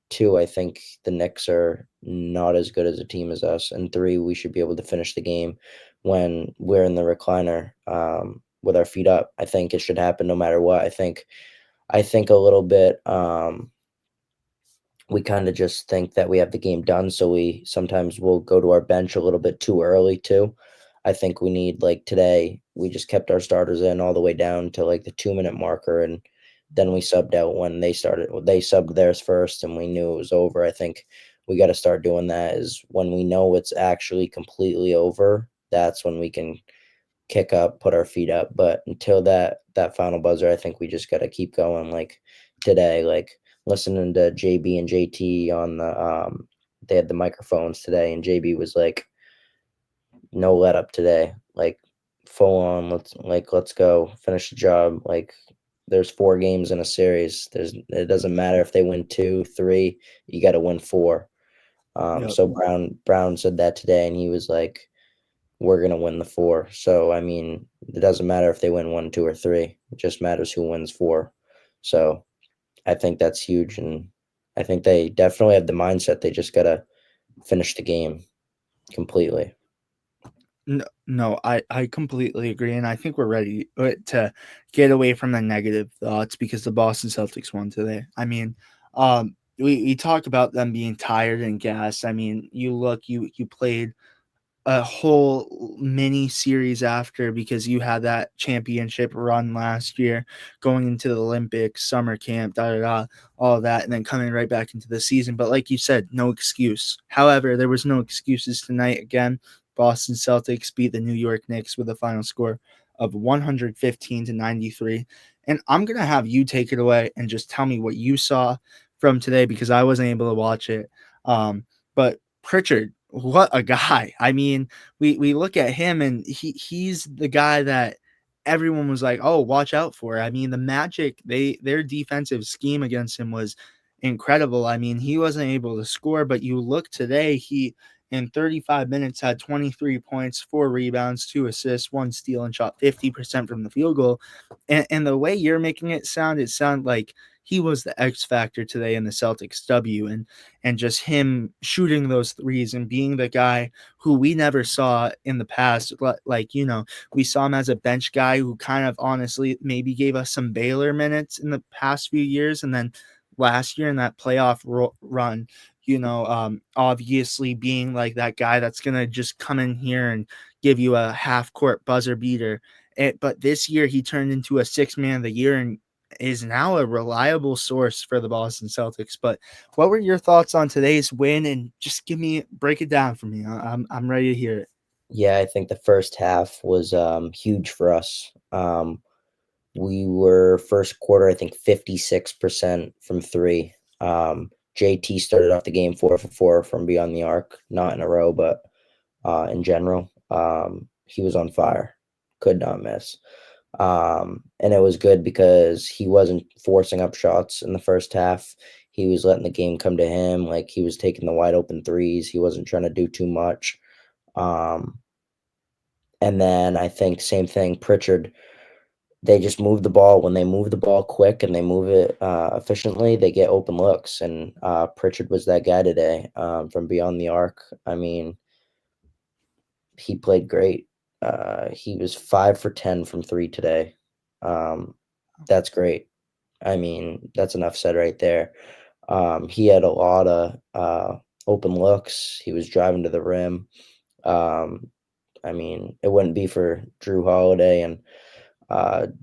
2, I think the Knicks are not as good as a team as us. And 3, we should be able to finish the game when we're in the recliner with our feet up. I think it should happen no matter what. I think a little bit we kind of just think that we have the game done, so we sometimes will go to our bench a little bit too early too. I think we need, like today, we just kept our starters in all the way down to like the 2-minute marker, and then we subbed out when they started. They subbed theirs first, and we knew it was over. I think we got to start doing that. Is when we know it's actually completely over, that's when we can kick up, put our feet up. But until that final buzzer, I think we just got to keep going. Like today, like listening to JB and JT on the they had the microphones today, and JB was like, "No let up today, like full on. Let's go finish the job. Like there's 4 games in a series. It doesn't matter if they win 2, 3. You got to win 4." Yep. So Brown said that today, and he was like, we're gonna win the 4. So I mean, it doesn't matter if they win 1, 2, or 3. It just matters who wins 4. So I think that's huge, and I think they definitely have the mindset. They just gotta finish the game completely. No, no, I completely agree, and I think we're ready to get away from the negative thoughts because the Boston Celtics won today. I mean, we talk about them being tired and gassed. I mean, you played a whole mini series after because you had that championship run last year, going into the Olympics, summer camp, all of that, and then coming right back into the season. But like you said, no excuse. However, there was no excuses tonight. Again, Boston Celtics beat the New York Knicks with a final score of 115-93. And I'm gonna have you take it away and just tell me what you saw from today because I wasn't able to watch it. But Pritchard, what a guy. I mean, we look at him and he's the guy that everyone was like, "Oh, watch out for." I mean, the Magic, their defensive scheme against him was incredible. I mean, he wasn't able to score, but you look today, he in 35 minutes had 23 points, 4 rebounds, 2 assists, 1 steal, and shot 50% from the field goal. And the way you're making it sounded like he was the X factor today in the Celtics W, and just him shooting those threes and being the guy who we never saw in the past. Like, we saw him as a bench guy who kind of honestly maybe gave us some Baylor minutes in the past few years. And then last year in that playoff run, obviously being like that guy that's going to just come in here and give you a half court buzzer beater. But this year he turned into a 6 man of the year and is now a reliable source for the Boston Celtics. But what were your thoughts on today's win? And just break it down for me. I'm ready to hear it. Yeah, I think the first half was huge for us. We were first quarter, I think 56% from three. JT started off the game 4 for 4 from beyond the arc, not in a row, but in general. He was on fire, could not miss. And it was good because he wasn't forcing up shots in the first half. He was letting the game come to him. Like he was taking the wide open threes. He wasn't trying to do too much. Um, and then I think same thing, Pritchard. They just move the ball. When they move the ball quick and they move it efficiently, they get open looks. And Pritchard was that guy today from beyond the arc. I mean, he played great. He was 5 for 10 from three today. That's great. I mean, that's enough said right there. He had a lot of open looks. He was driving to the rim. Um, I mean, it wouldn't be for Jrue Holiday and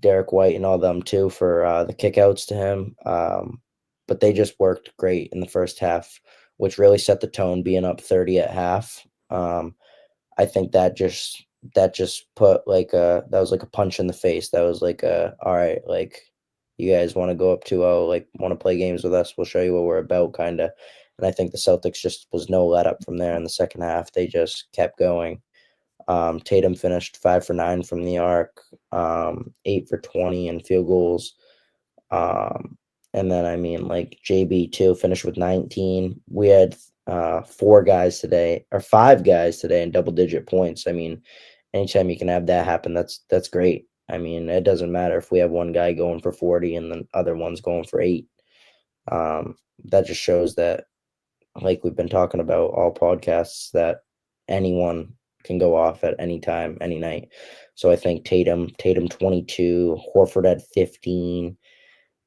Derek White and all them too for the kickouts to him. But they just worked great in the first half, which really set the tone being up 30 at half. I think that just put like that was like a punch in the face. That was like all right, like you guys want to go up 2-0, like want to play games with us, we'll show you what we're about kind of. And I think the Celtics just was no let up from there in the second half. They just kept going. Tatum finished 5 for 9 from the arc, 8 for 20 in field goals. Um, and then I mean like JB too finished with 19. We had 5 guys today in double digit points. I mean, anytime you can have that happen, that's great. I mean, it doesn't matter if we have one guy going for 40 and the other one's going for 8. That just shows that, like we've been talking about all podcasts, that anyone can go off at any time, any night. So I think Tatum 22, Horford at 15,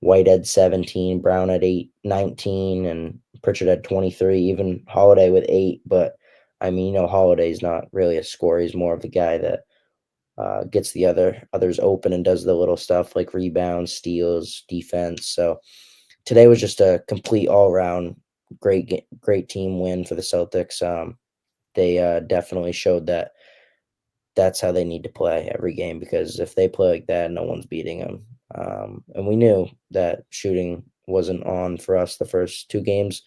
White at 17, Brown at 19, and Pritchard at 23, even Holiday with 8. But I mean, Holiday's not really a scorer. He's more of the guy that gets the others open and does the little stuff like rebounds, steals, defense. So today was just a complete all around great team win for the Celtics. They definitely showed that that's how they need to play every game, because if they play like that, no one's beating them. And we knew that shooting wasn't on for us the first 2 games,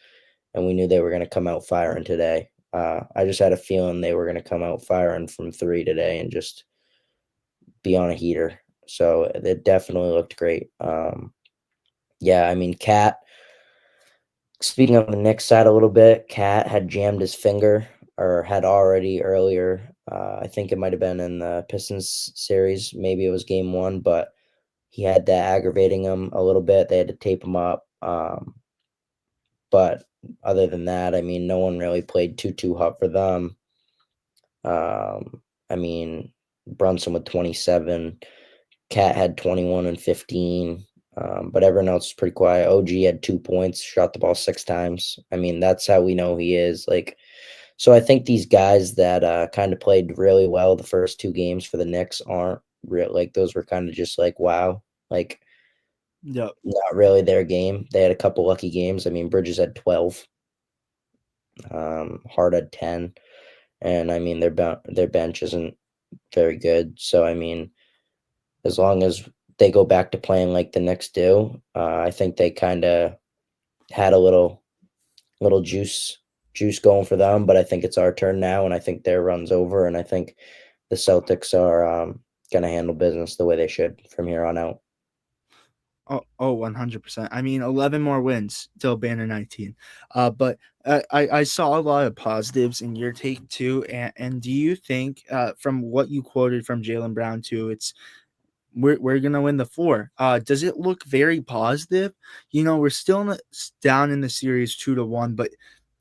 and we knew they were going to come out firing today. I just had a feeling they were going to come out firing from three today and just be on a heater. So it definitely looked great. Yeah, I mean, speaking of the Knicks side a little bit, Cat had jammed his finger, or had already earlier. I think it might have been in the Pistons series. Maybe it was game 1, but he had that aggravating him a little bit. They had to tape him up. But other than that, I mean, no one really played too hot for them. I mean, Brunson with 27, Cat had 21 and 15. But everyone else was pretty quiet. OG had 2 points, shot the ball 6 times. I mean, that's how we know he is. Like, so I think these guys that kind of played really well the first 2 games for the Knicks aren't real. Like, those were kind of just like, wow, like Yep. not really their game. They had a couple lucky games. I mean, Bridges had 12, Hart had 10, and I mean their bench isn't very good. So I mean, as long as they go back to playing like the Knicks do, I think they kind of had a little juice going for them. But I think it's our turn now, and I think their run's over, and I think the Celtics are going to handle business the way they should from here on out. Oh, Oh, 100%. I mean, 11 more wins till banner 19. But I saw a lot of positives in your take too. And do you think, from what you quoted from Jalen Brown too, it's we're gonna win the four. Does it look very positive? We're still down in the series 2-1, but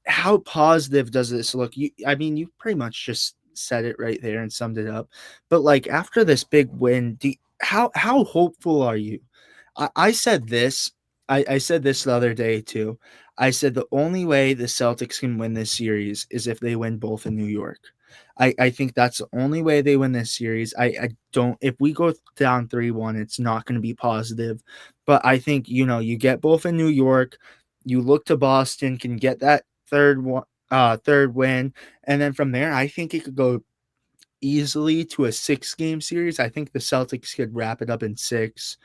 how positive does this look? I mean, you pretty much just said it right there and summed it up. But like after this big win, how hopeful are you? I said this. I said this the other day too. I said the only way the Celtics can win this series is if they win both in New York. I think that's the only way they win this series. I don't, if we go down 3-1, it's not going to be positive. But I think, you get both in New York, you look to Boston, can get that third win, and then from there, I think it could go easily to a 6-game series. I think the Celtics could wrap it up in 6.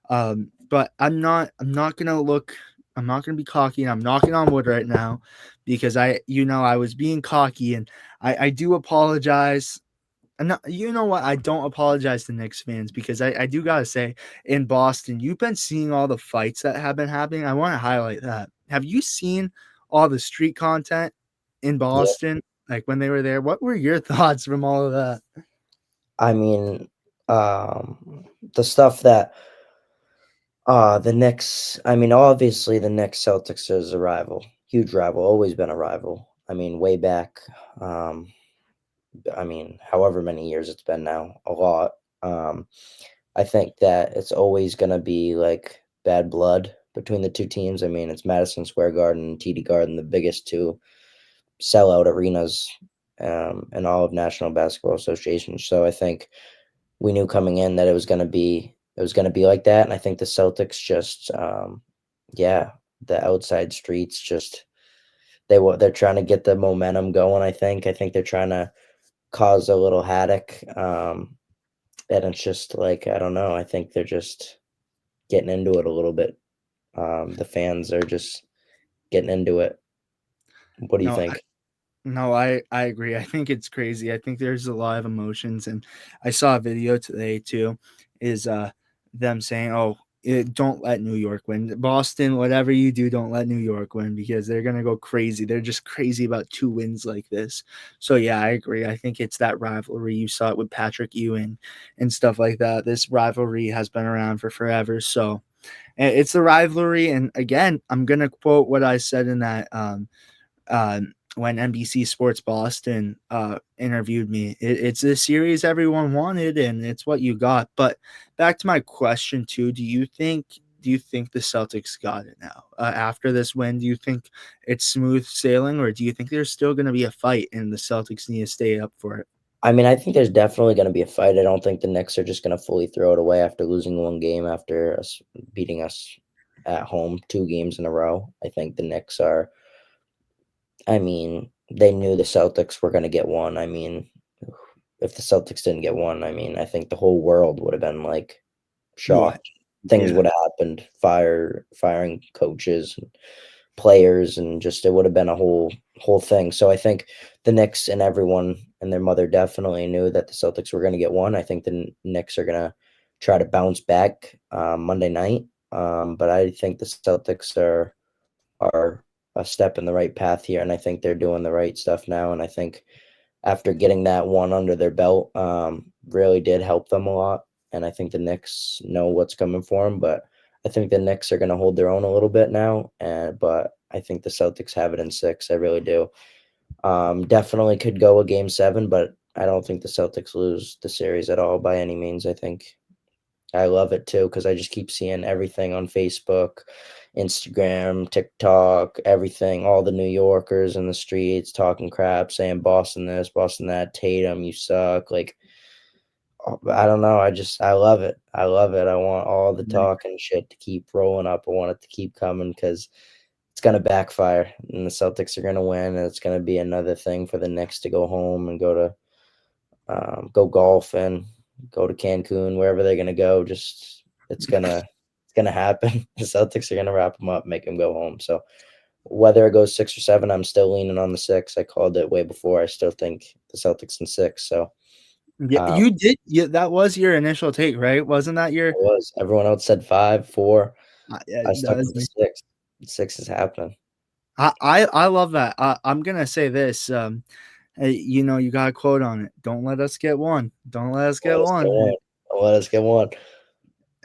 But I'm not gonna be cocky, and I'm knocking on wood right now because I was being cocky, and I do apologize. I'm not, you know what? I don't apologize to Knicks fans because I do gotta say, in Boston, you've been seeing all the fights that have been happening. I want to highlight that. Have you seen all the street content in Yeah. Boston? Like when they were there, what were your thoughts from all of that? I mean, the stuff that the Knicks, I mean, obviously the Knicks Celtics is a rival, huge rival, always been a rival. I mean, way back, um, I mean, however many years it's been now, a lot. Um, I think that it's always going to be like bad blood between the two teams. I mean, it's Madison Square Garden and TD Garden, the biggest two sellout arenas in all of National Basketball Association. So I think we knew coming in that it was going to be like that, and I think the Celtics just, yeah, the outside streets just they're trying to get the momentum going. I think they're trying to cause a little havoc, and it's just like I don't know. I think they're just getting into it a little bit. The fans are just getting into it. What do you No, think? No, I agree. I think it's crazy. I think there's a lot of emotions, and I saw a video today too, is them saying, "Oh, don't let New York win. Boston, whatever you do, don't let New York win because they're gonna go crazy. They're just crazy about 2 wins like this." So yeah, I agree. I think it's that rivalry. You saw it with Patrick Ewing and stuff like that. This rivalry has been around for forever. So it's the rivalry, and again, I'm gonna quote what I said in that when NBC Sports Boston interviewed me. It's a series everyone wanted, and it's what you got. But back to my question too: Do you think the Celtics got it now after this win? Do you think it's smooth sailing, or do you think there's still going to be a fight, and the Celtics need to stay up for it? I mean, I think there's definitely going to be a fight. I don't think the Knicks are just going to fully throw it away after losing one game after us beating us at home 2 games in a row. I think the Knicks are. I mean, they knew the Celtics were going to get one. I mean, if the Celtics didn't get one, I mean, I think the whole world would have been like What? shocked. Things Yeah. would have happened, firing coaches and players, and just it would have been a whole thing. So I think the Knicks and everyone and their mother definitely knew that the Celtics were going to get one. I think the Knicks are going to try to bounce back Monday night, but I think the Celtics are a step in the right path here, and I think they're doing the right stuff now. And I think after getting that one under their belt, really did help them a lot. And I think the Knicks know what's coming for them, but I think the Knicks are going to hold their own a little bit now. And but I think the Celtics have it in 6. I really do. Definitely could go a game 7, but I don't think the Celtics lose the series at all by any means. I think I love it too because I just keep seeing everything on Facebook, Instagram, TikTok, everything. All the New Yorkers in the streets talking crap, saying Boston this, Boston that, Tatum, you suck. Like, I don't know. I love it. I love it. I want all the Right. talk and shit to keep rolling up. I want it to keep coming because it's gonna backfire, and the Celtics are gonna win, and it's gonna be another thing for the Knicks to go home and go golf and go to Cancun, wherever they're gonna go. Just it's gonna happen. The Celtics are gonna wrap them up, make them go home. So whether it goes 6 or 7, I'm still leaning on the 6. I called it way before. I still think the Celtics in 6. So Yeah, uh, you did. Yeah, that was your initial take, right? Wasn't that your? it was everyone else said 5, 4. Yeah, I it stuck does. with the 6. 6 is happening. I love that. I'm gonna say this. Hey, you got a quote on it. Don't let us get one. Don't let us get Let us get one. one. Let us get one.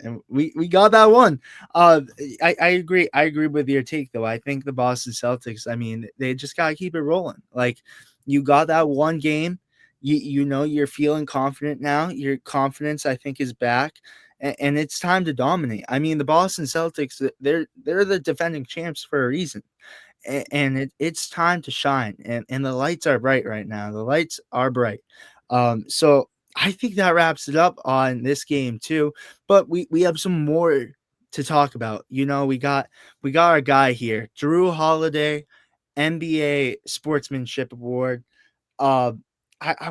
And we got that one. Uh, I agree. I agree with your take though. I think the Boston Celtics. I mean, they just gotta keep it rolling. Like you got that one game. You're feeling confident now. Your confidence, I think, is back, and it's time to dominate. I mean, the Boston Celtics. They're the defending champs for a reason, and it's time to shine. And the lights are bright right now. The lights are bright. So I think that wraps it up on this game too. But we have some more to talk about. We got our guy here, Jrue Holiday, NBA Sportsmanship Award. Uh,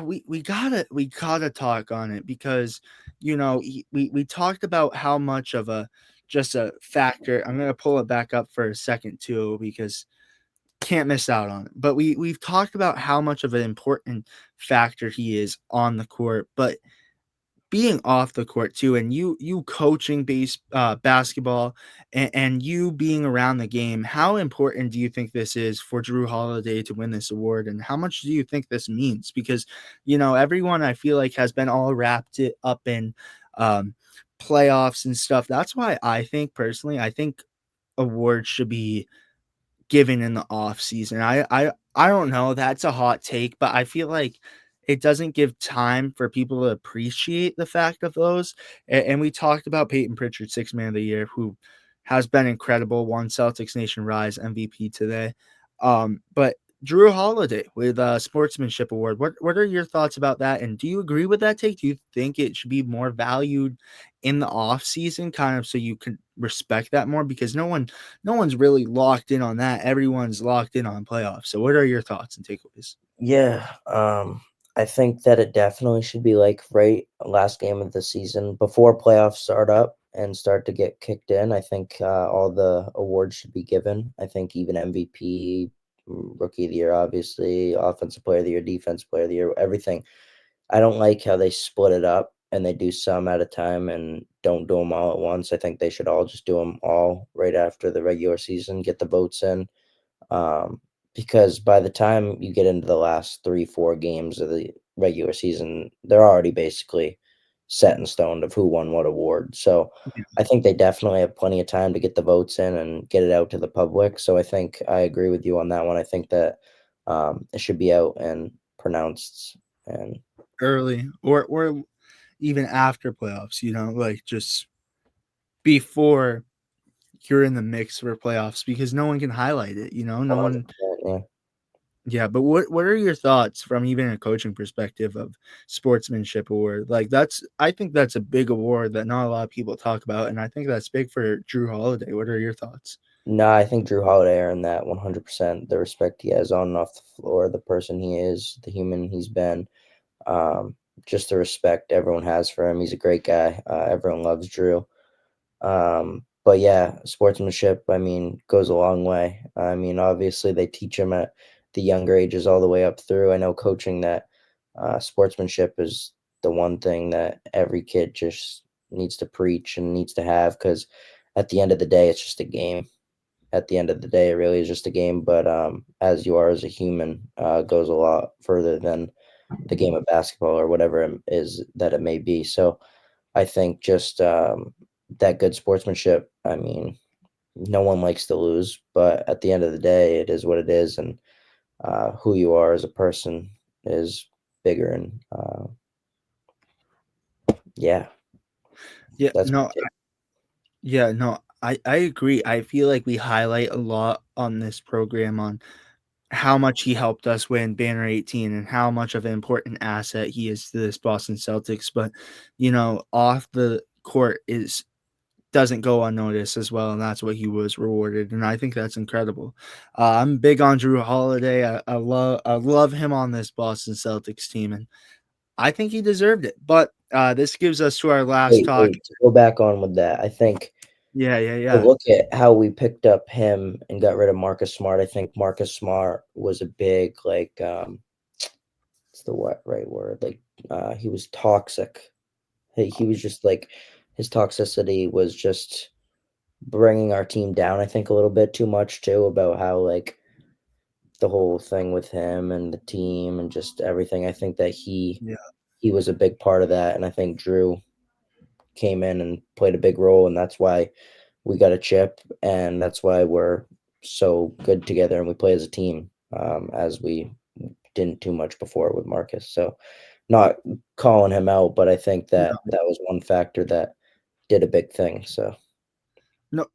we gotta talk on it because we talked about how much of a just a factor. I'm gonna pull it back up for a second too because can't miss out on it. But we've talked about how much of an important factor he is on the court, but being off the court too, and you coaching basketball and you being around the game. How important do you think this is for Jrue Holiday to win this award, and how much do you think this means? Because everyone I feel like has been all wrapped it up in um, playoffs and stuff. That's why I think personally, I think awards should be given in the off season. I don't know, that's a hot take, but I feel like it doesn't give time for people to appreciate the fact of those. And we talked about Peyton Pritchard, six man of the year, who has been incredible, won Celtics Nation Rise MVP today. But Drew Holiday with a sportsmanship award. What are your thoughts about that? And do you agree with that take? Do you think it should be more valued in the off season, kind of so you can respect that more? Because no one's really locked in on that. Everyone's locked in on playoffs. So what are your thoughts and takeaways? Yeah, I think that it definitely should be like right last game of the season before playoffs start up and start to get kicked in. I think all the awards should be given. I think even MVP, Rookie of the Year, obviously, Offensive Player of the Year, Defense Player of the Year, everything. I don't like how they split it up and they do some at a time and don't do them all at once. I think they should all just do them all right after the regular season, get the votes in, um, because by the time you get into the last 3, 4 games of the regular season, they're already basically set in stone of who won what award. So I think they definitely have plenty of time to get the votes in and get it out to the public. So I think I agree with you on that one. I think that it should be out and pronounced. And Early or even after playoffs, like just before you're in the mix for playoffs because no one can highlight it, no one. 100%, yeah. Yeah, but what are your thoughts from even a coaching perspective of sportsmanship award? Like I think that's a big award that not a lot of people talk about, and I think that's big for Drew Holiday. What are your thoughts? No, I think Jrue Holiday earned that 100%. The respect he has on and off the floor, the person he is, the human he's been, um, just the respect everyone has for him. He's a great guy. Everyone loves Drew. But yeah, sportsmanship, I mean, goes a long way. I mean, obviously they teach him at the younger ages all the way up through. I know coaching that sportsmanship is the one thing that every kid just needs to preach and needs to have, because at the end of the day, it's just a game. At the end of the day, it really is just a game. But as you are as a human, goes a lot further than the game of basketball or whatever it is that it may be. So I think just that good sportsmanship. I mean, no one likes to lose, but at the end of the day, it is what it is, and who you are as a person is bigger. And yeah, Yeah, that's my no, take. yeah, no, I agree. I feel like we highlight a lot on this program on how much he helped us win Banner 18 and how much of an important asset he is to this Boston Celtics. But off the court is doesn't go unnoticed as well, and that's what he was rewarded, and I think that's incredible. I'm big on Drew Holiday. I love him on this Boston Celtics team, and I think he deserved it. But this gives us to our last talk. Wait, to go back on with that, I think Yeah, yeah, to yeah. look at how we picked up him and got rid of Marcus Smart. I think Marcus Smart was a big like what's the what right word? Like he was toxic. He was just like his toxicity was just bringing our team down, I think, a little bit too much too, about how like the whole thing with him and the team and just everything. I think that Yeah. he was a big part of that, and I think Jrue came in and played a big role, and that's why we got a chip, and that's why we're so good together and we play as a team, as we didn't too much before with Marcus. So, not calling him out, but I think that No. that was one factor that did a big thing. So, No,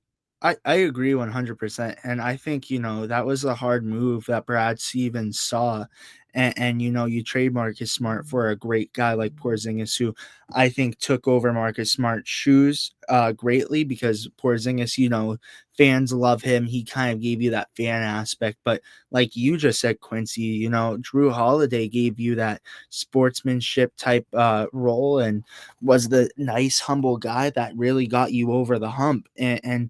I agree 100%. And I think, that was a hard move that Brad Stevens saw. And you trade Marcus Smart for a great guy like Porzingis, who I think took over Marcus Smart's shoes greatly because Porzingis, fans love him. He kind of gave you that fan aspect. But like you just said, Quincy, Jrue Holiday gave you that sportsmanship type role and was the nice, humble guy that really got you over the hump. And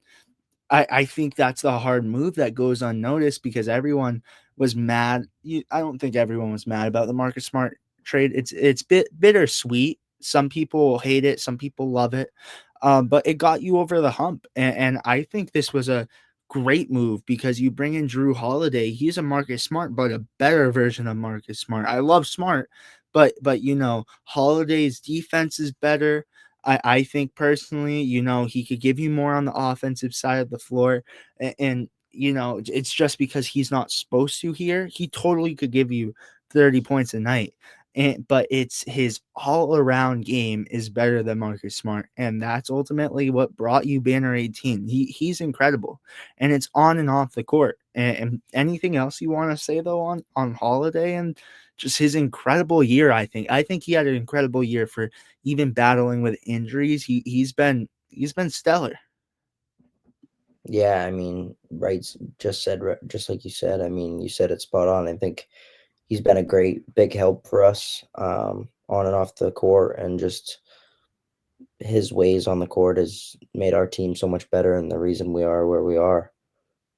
I think that's the hard move that goes unnoticed because everyone was mad. I don't think everyone was mad about the Marcus Smart trade. It's bittersweet. Some people hate it, some people love it, but it got you over the hump. And I think this was a great move because you bring in Jrue Holiday. He's a Marcus Smart, but a better version of Marcus Smart. I love Smart, but Holiday's defense is better. I think personally, he could give you more on the offensive side of the floor. And it's just because he's not supposed to here. He totally could give you 30 points a night. But it's his all around game is better than Marcus Smart. And that's ultimately what brought you Banner 18. He's incredible. And it's on and off the court. And anything else you want to say though on Holiday and just his incredible year, I think he had an incredible year for even battling with injuries. He's been stellar. yeah, I mean, right, just like you said. I mean, you said it spot on. I think he's been a great big help for us, on and off the court, and just his ways on the court has made our team so much better and the reason we are where we are.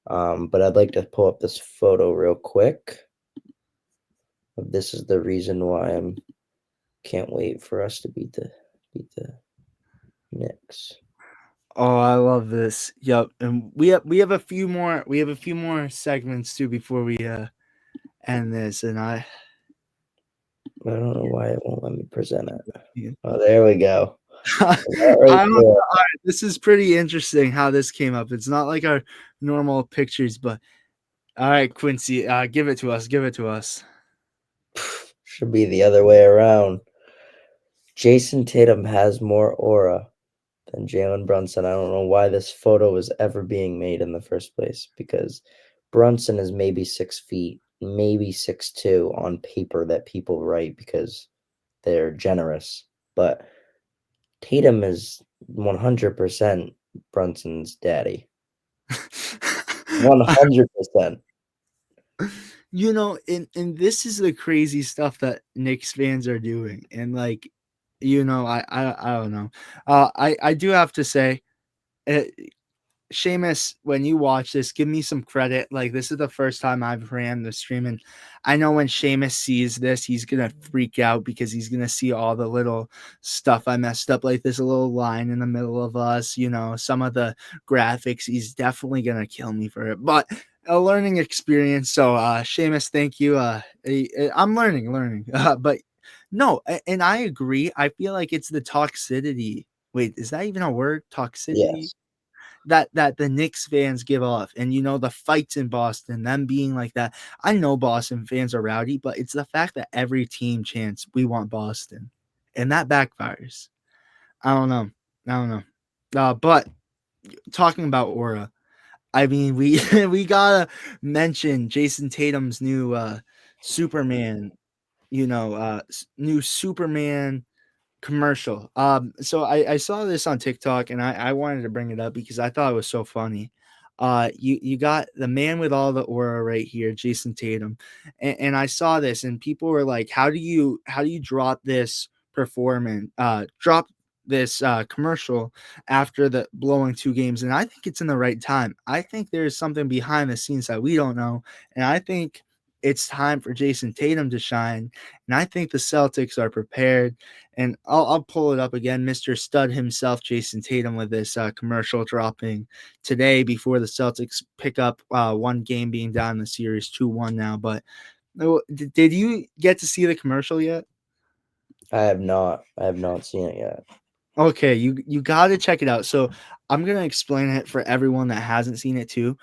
But I'd like to pull up this photo real quick. This is the reason why I'm can't wait for us to beat the Knicks. Oh, I love this. Yep. And we have a few more segments too before we end this. And I I don't know why it won't let me present it. yeah. Oh, there we go. I That don't right know. there. This is pretty interesting how this came up. It's not like our normal pictures, but all right, Quincy, give it to us. Give it to us. Should be the other way around. Jason Tatum has more aura than Jalen Brunson. I don't know why this photo is ever being made in the first place, because Brunson is maybe 6 feet, maybe 6'2" on paper that people write because they're generous. But Tatum is 100% Brunson's daddy. 100%. And this is the crazy stuff that Knicks fans are doing. And like, I don't know. I do have to say, uh, Seamus, when you watch this, give me some credit. Like, this is the first time I've ran the stream, and I know when Seamus sees this, he's gonna freak out because he's gonna see all the little stuff I messed up, like this little line in the middle of us. Some of the graphics. He's definitely gonna kill me for it, but a learning experience. So, Seamus, thank you. I'm learning. But no, and I agree. I feel like it's the toxicity. Wait, is that even a word? Toxicity? Yes. That the Knicks fans give off, and the fights in Boston, them being like that. I know Boston fans are rowdy, but it's the fact that every team chants we want Boston, and that backfires. I don't know. I don't know. But talking about aura, I mean, we we gotta mention Jason Tatum's new Superman. New Superman commercial. So I saw this on TikTok and I wanted to bring it up because I thought it was so funny. You got the man with all the aura right here, Jason Tatum, and I saw this and people were like, how do you drop this drop this commercial after the blowing two games? And I think it's in the right time. I think there's something behind the scenes that we don't know, and I think it's time for Jason Tatum to shine. And I think the Celtics are prepared. And I'll pull it up again. Mr. Stud himself, Jason Tatum, with this commercial dropping today before the Celtics pick up one game, being down in the series 2-1 now. But did you get to see the commercial yet? I have not. I have not seen it yet. Okay, you got to check it out. So I'm gonna explain it for everyone that hasn't seen it too.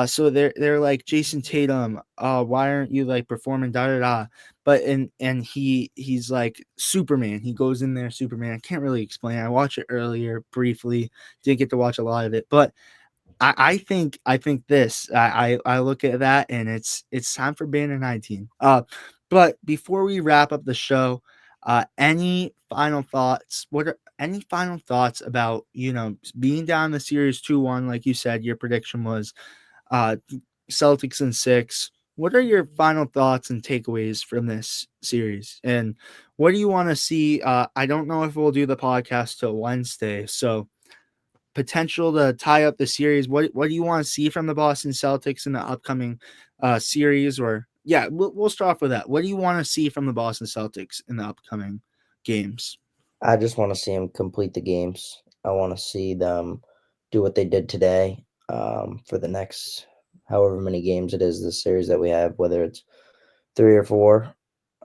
So they're like, Jason Tatum, why aren't you like performing da da da? But and he's like Superman. He goes in there, Superman. I can't really explain. I watched it earlier briefly. Didn't get to watch a lot of it, but I think this. I look at that and it's time for Banner 19. But before we wrap up the show, any final thoughts? What are any final thoughts about being down the series 2-1? Like you said, your prediction was uh Celtics in 6. What are your final thoughts and takeaways from this series? And what do you want to see? I don't know if we'll do the podcast till Wednesday, so potential to tie up the series. What do you want to see from the Boston Celtics in the upcoming series? Or yeah, we'll start off with that. What do you want to see from the Boston Celtics in the upcoming games? I just want to see them complete the games. I want to see them do what they did today for the next however many games it is this series that we have, whether it's 3 or 4,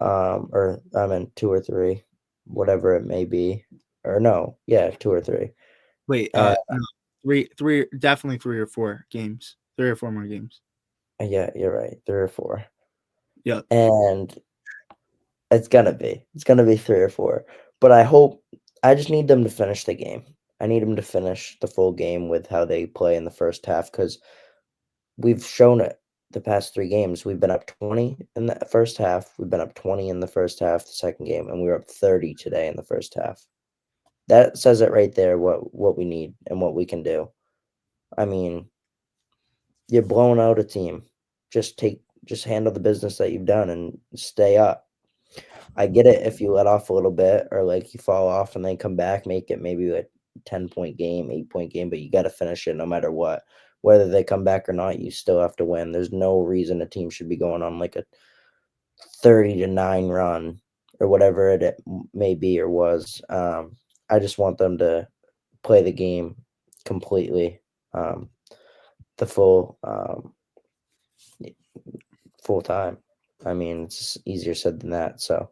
or I mean 2 or 3, whatever it may be, or no, yeah, 2 or 3. Wait, And no, three, definitely 3 or 4 games, 3 or 4 more games. yeah, you're right, 3 or 4, Yep. and it's gonna be 3 or 4. But I just need them to finish the game. I need them to finish the full game with how they play in the first half because we've shown it the past 3 games. We've been up 20 in the first half. We've been up 20 in the first half, the second game, and we were up 30 today in the first half. That says it right there, what we need and what we can do. I mean, you're blowing out a team. Just handle the business that you've done and stay up. I get it if you let off a little bit or like you fall off and then come back, make it maybe a 10-point game, 8-point game, but you got to finish it no matter what. Whether they come back or not, you still have to win. There's no reason a team should be going on like a 30-9 run or whatever it may be or was. I just want them to play the game completely, the full time. I mean, it's easier said than that. So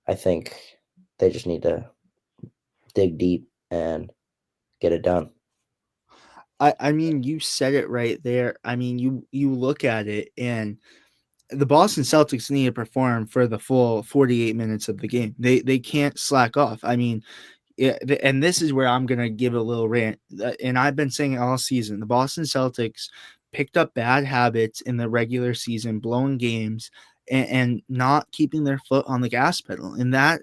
I think they just need to dig deep and get it done. I mean, you said it right there. I mean, you look at it, and the Boston Celtics need to perform for the full 48 minutes of the game. They can't slack off. I mean, yeah, and this is where I'm gonna give a little rant. And I've been saying it all season. The Boston Celtics picked up bad habits in the regular season, blowing games, and not keeping their foot on the gas pedal. And that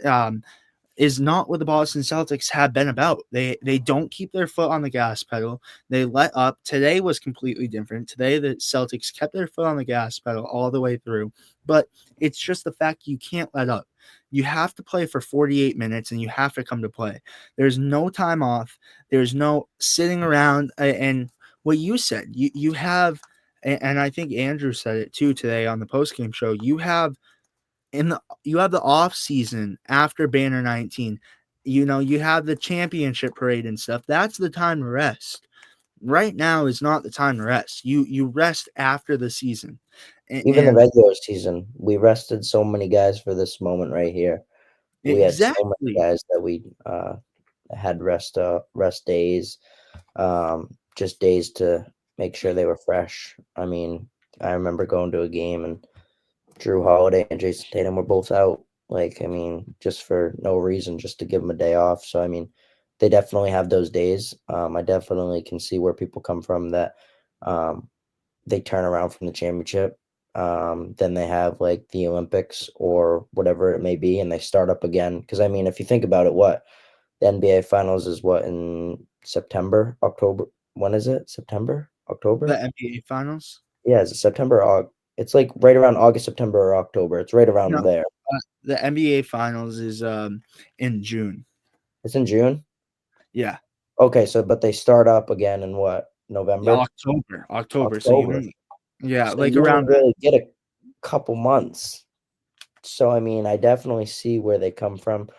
is not what the Boston Celtics have been about. They don't keep their foot on the gas pedal. They let up. Today was completely different. Today the Celtics kept their foot on the gas pedal all the way through. But it's just the fact you can't let up. You have to play for 48 minutes and you have to come to play. There's no time off. There's no sitting around. And what you said, you have, and I think Andrew said it too today on the postgame show, you have the off season after Banner 19. You have the championship parade and stuff. That's the time to rest. Right now is not the time to rest. You rest after the season. Even the And regular season, we rested so many guys for this moment right here. We had so many exactly. guys that we had rest days, just days to make sure they were fresh. I mean, I remember going to a game and Jrue Holiday and Jason Tatum were both out. Like, I mean, just for no reason, just to give them a day off. So, I mean, they definitely have those days. I definitely can see where people come from that um, they turn around from the championship. Then they have like the Olympics or whatever it may be, and they start up again. Because, I mean, if you think about it, what the NBA Finals is what in September, October? When is it? September, The October? NBA finals. Yeah, is it September? It's like right around August, September, or October. It's right No, around there. the NBA finals is in June. It's in June. Yeah. Okay, so but they start up again in what? Yeah, November? October. So October. yeah, So like you around don't that. really get couple months. So I mean, I definitely see where they come from.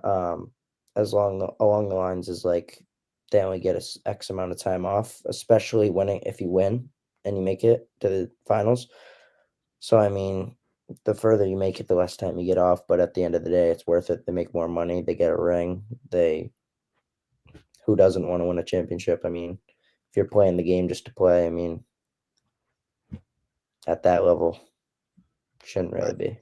Um, as long along the lines as like they only get X amount of time off, especially if you win and you make it to the finals. So I mean, the further you make it, the less time you get off. But at the end of the day, it's worth it. They make more money. They get a ring. They Who doesn't want to win a championship? I mean, if you're playing the game just to play, I mean, at that level, shouldn't really be.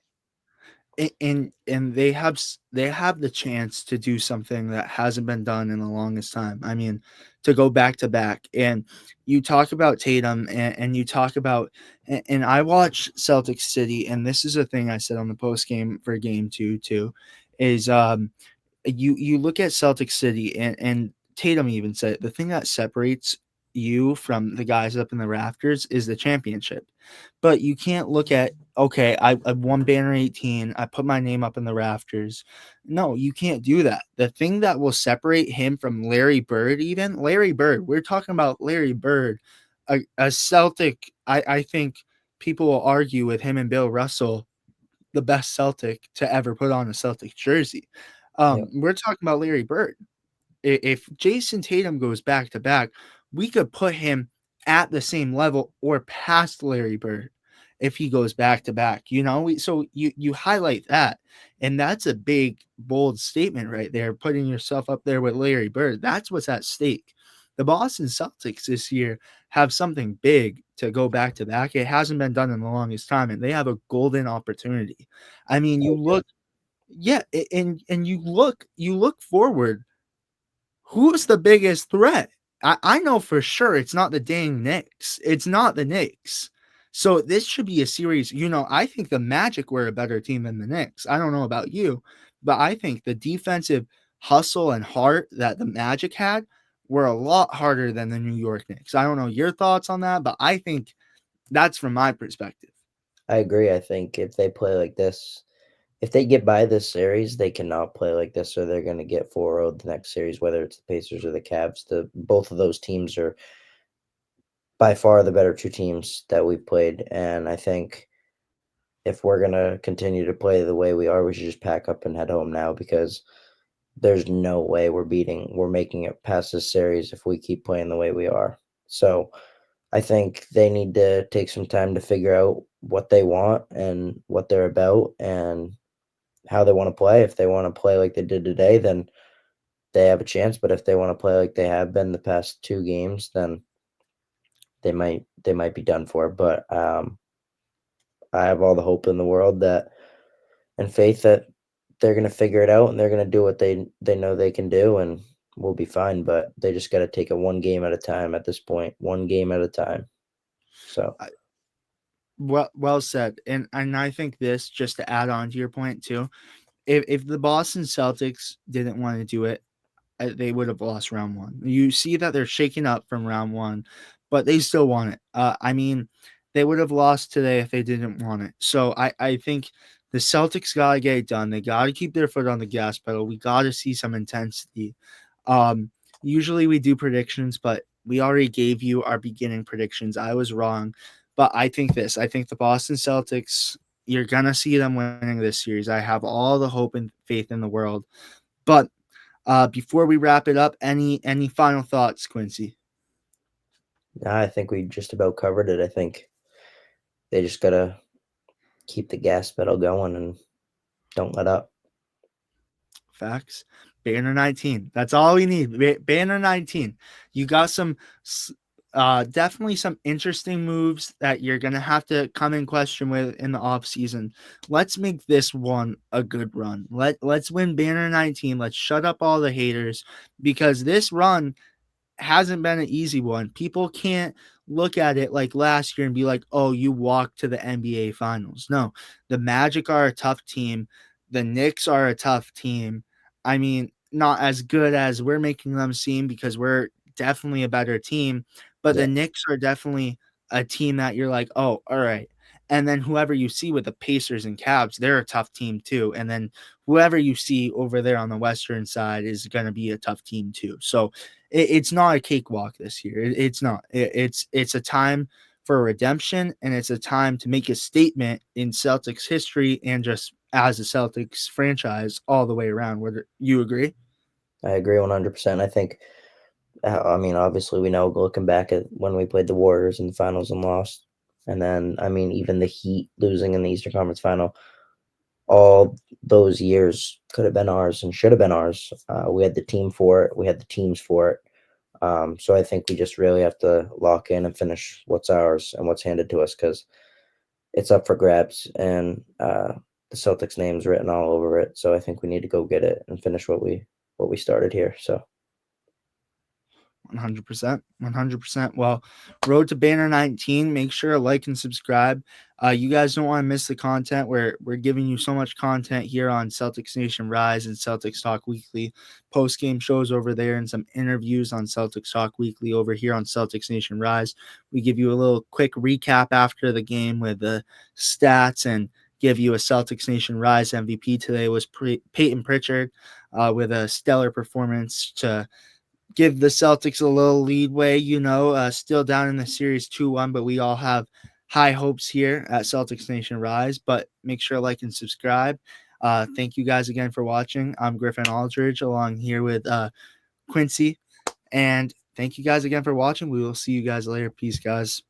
And they have the chance to do something that hasn't been done in the longest time. I mean, to go back to back. And you talk about Tatum, and you talk about, and I watch Celtics City, and this is a thing I said on the post game for game 2 too, is you look at Celtic City, and Tatum even said the thing that separates you from the guys up in the rafters is the championship. But you can't look at, okay, I won banner 18, I put my name up in the rafters. No, you can't do that. The thing that will separate him from Larry Bird, even Larry Bird, we're talking about Larry Bird, a Celtic. I think people will argue with him and Bill Russell, the best Celtic to ever put on a Celtic jersey. Yep. We're talking about Larry Bird. If Jason Tatum goes back to back, we could put him at the same level or past Larry Bird if he goes back to back. So you highlight that, and that's a big bold statement right there, putting yourself up there with Larry Bird. That's what's at stake. The Boston Celtics this year have something big to go back to back. It hasn't been done in the longest time, and they have a golden opportunity. I mean, you look, yeah, and you look forward. Who's the biggest threat? I know for sure it's not the dang Knicks. It's not the Knicks. So this should be a series. I think the Magic were a better team than the Knicks. I don't know about you, but I think the defensive hustle and heart that the Magic had were a lot harder than the New York Knicks. I don't know your thoughts on that, but I think that's from my perspective. I agree. I think if they play like this, if they get by this series, they cannot play like this, or they're going to get 4-0 the next series, whether it's the Pacers or the Cavs. Both of those teams are by far the better two teams that we've played, and I think if we're going to continue to play the way we are, we should just pack up and head home now because there's no way we're making it past this series if we keep playing the way we are. So I think they need to take some time to figure out what they want and what they're about and how they want to play. If they want to play like they did today, then they have a chance. But if they want to play like they have been the past two games, then they might be done for. But I have all the hope in the world that and faith that they're gonna figure it out and they're gonna do what they know they can do and we'll be fine. But they just got to take it one game at a time at this point, one game at a time. So Well said. And I think this, just to add on to your point too, if the Boston Celtics didn't want to do it, they would have lost round one. You see that they're shaking up from round one, but they still want it. I mean, they would have lost today if they didn't want it. So I think the Celtics got to get it done. They got to keep their foot on the gas pedal. We got to see some intensity. Um, Usually we do predictions, but we already gave you our beginning predictions. I was wrong, but I think this. I think the Boston Celtics, you're going to see them winning this series. I have all the hope and faith in the world. But before we wrap it up, any final thoughts, Quincy? I think we just about covered it. I think they just gotta keep the gas pedal going and don't let up. Facts. Banner 19. That's all we need. Banner 19. You got some, definitely some interesting moves that you're gonna have to come in question with in the off season. Let's make this one a good run. Let's win Banner 19. Let's shut up all the haters, because this run hasn't been an easy one. People can't look at it like last year and be like, oh, you walked to the NBA finals. No, the Magic are a tough team. The Knicks are a tough team. I mean, not as good as we're making them seem, because we're definitely a better team, but Yeah. the Knicks are definitely a team that you're like, oh, all right. And then whoever you see with the Pacers and Cavs, they're a tough team too. And then whoever you see over there on the Western side is going to be a tough team too. So it's not a cakewalk this year. It's not. It's a time for redemption, and it's a time to make a statement in Celtics history and just as a Celtics franchise all the way around. Would you agree? I agree 100%. I think, I mean, obviously, we know looking back at when we played the Warriors in the finals and lost, and then, I mean, even the Heat losing in the Eastern Conference final, all those years could have been ours and should have been ours. We had the team for it, we had the teams for it. So I think we just really have to lock in and finish what's ours and what's handed to us because it's up for grabs, and the Celtics name's written all over it. So I think we need to go get it and finish what we started here. So 100%. 100%. Well, road to banner 19. Make sure to like and subscribe. You guys don't want to miss the content. We're giving you so much content here on Celtics Nation Rise and Celtics Talk Weekly. Post game shows over there and some interviews on Celtics Talk Weekly over here on Celtics Nation Rise. We give you a little quick recap after the game with the stats and give you a Celtics Nation Rise MVP today was Peyton Pritchard with a stellar performance to give the Celtics a little leadway, still down in the series 2-1, but we all have high hopes here at Celtics Nation Rise. But make sure to like and subscribe. Thank you guys again for watching. I'm Griffin Aldrich along here with Quincy. And thank you guys again for watching. We will see you guys later. Peace, guys.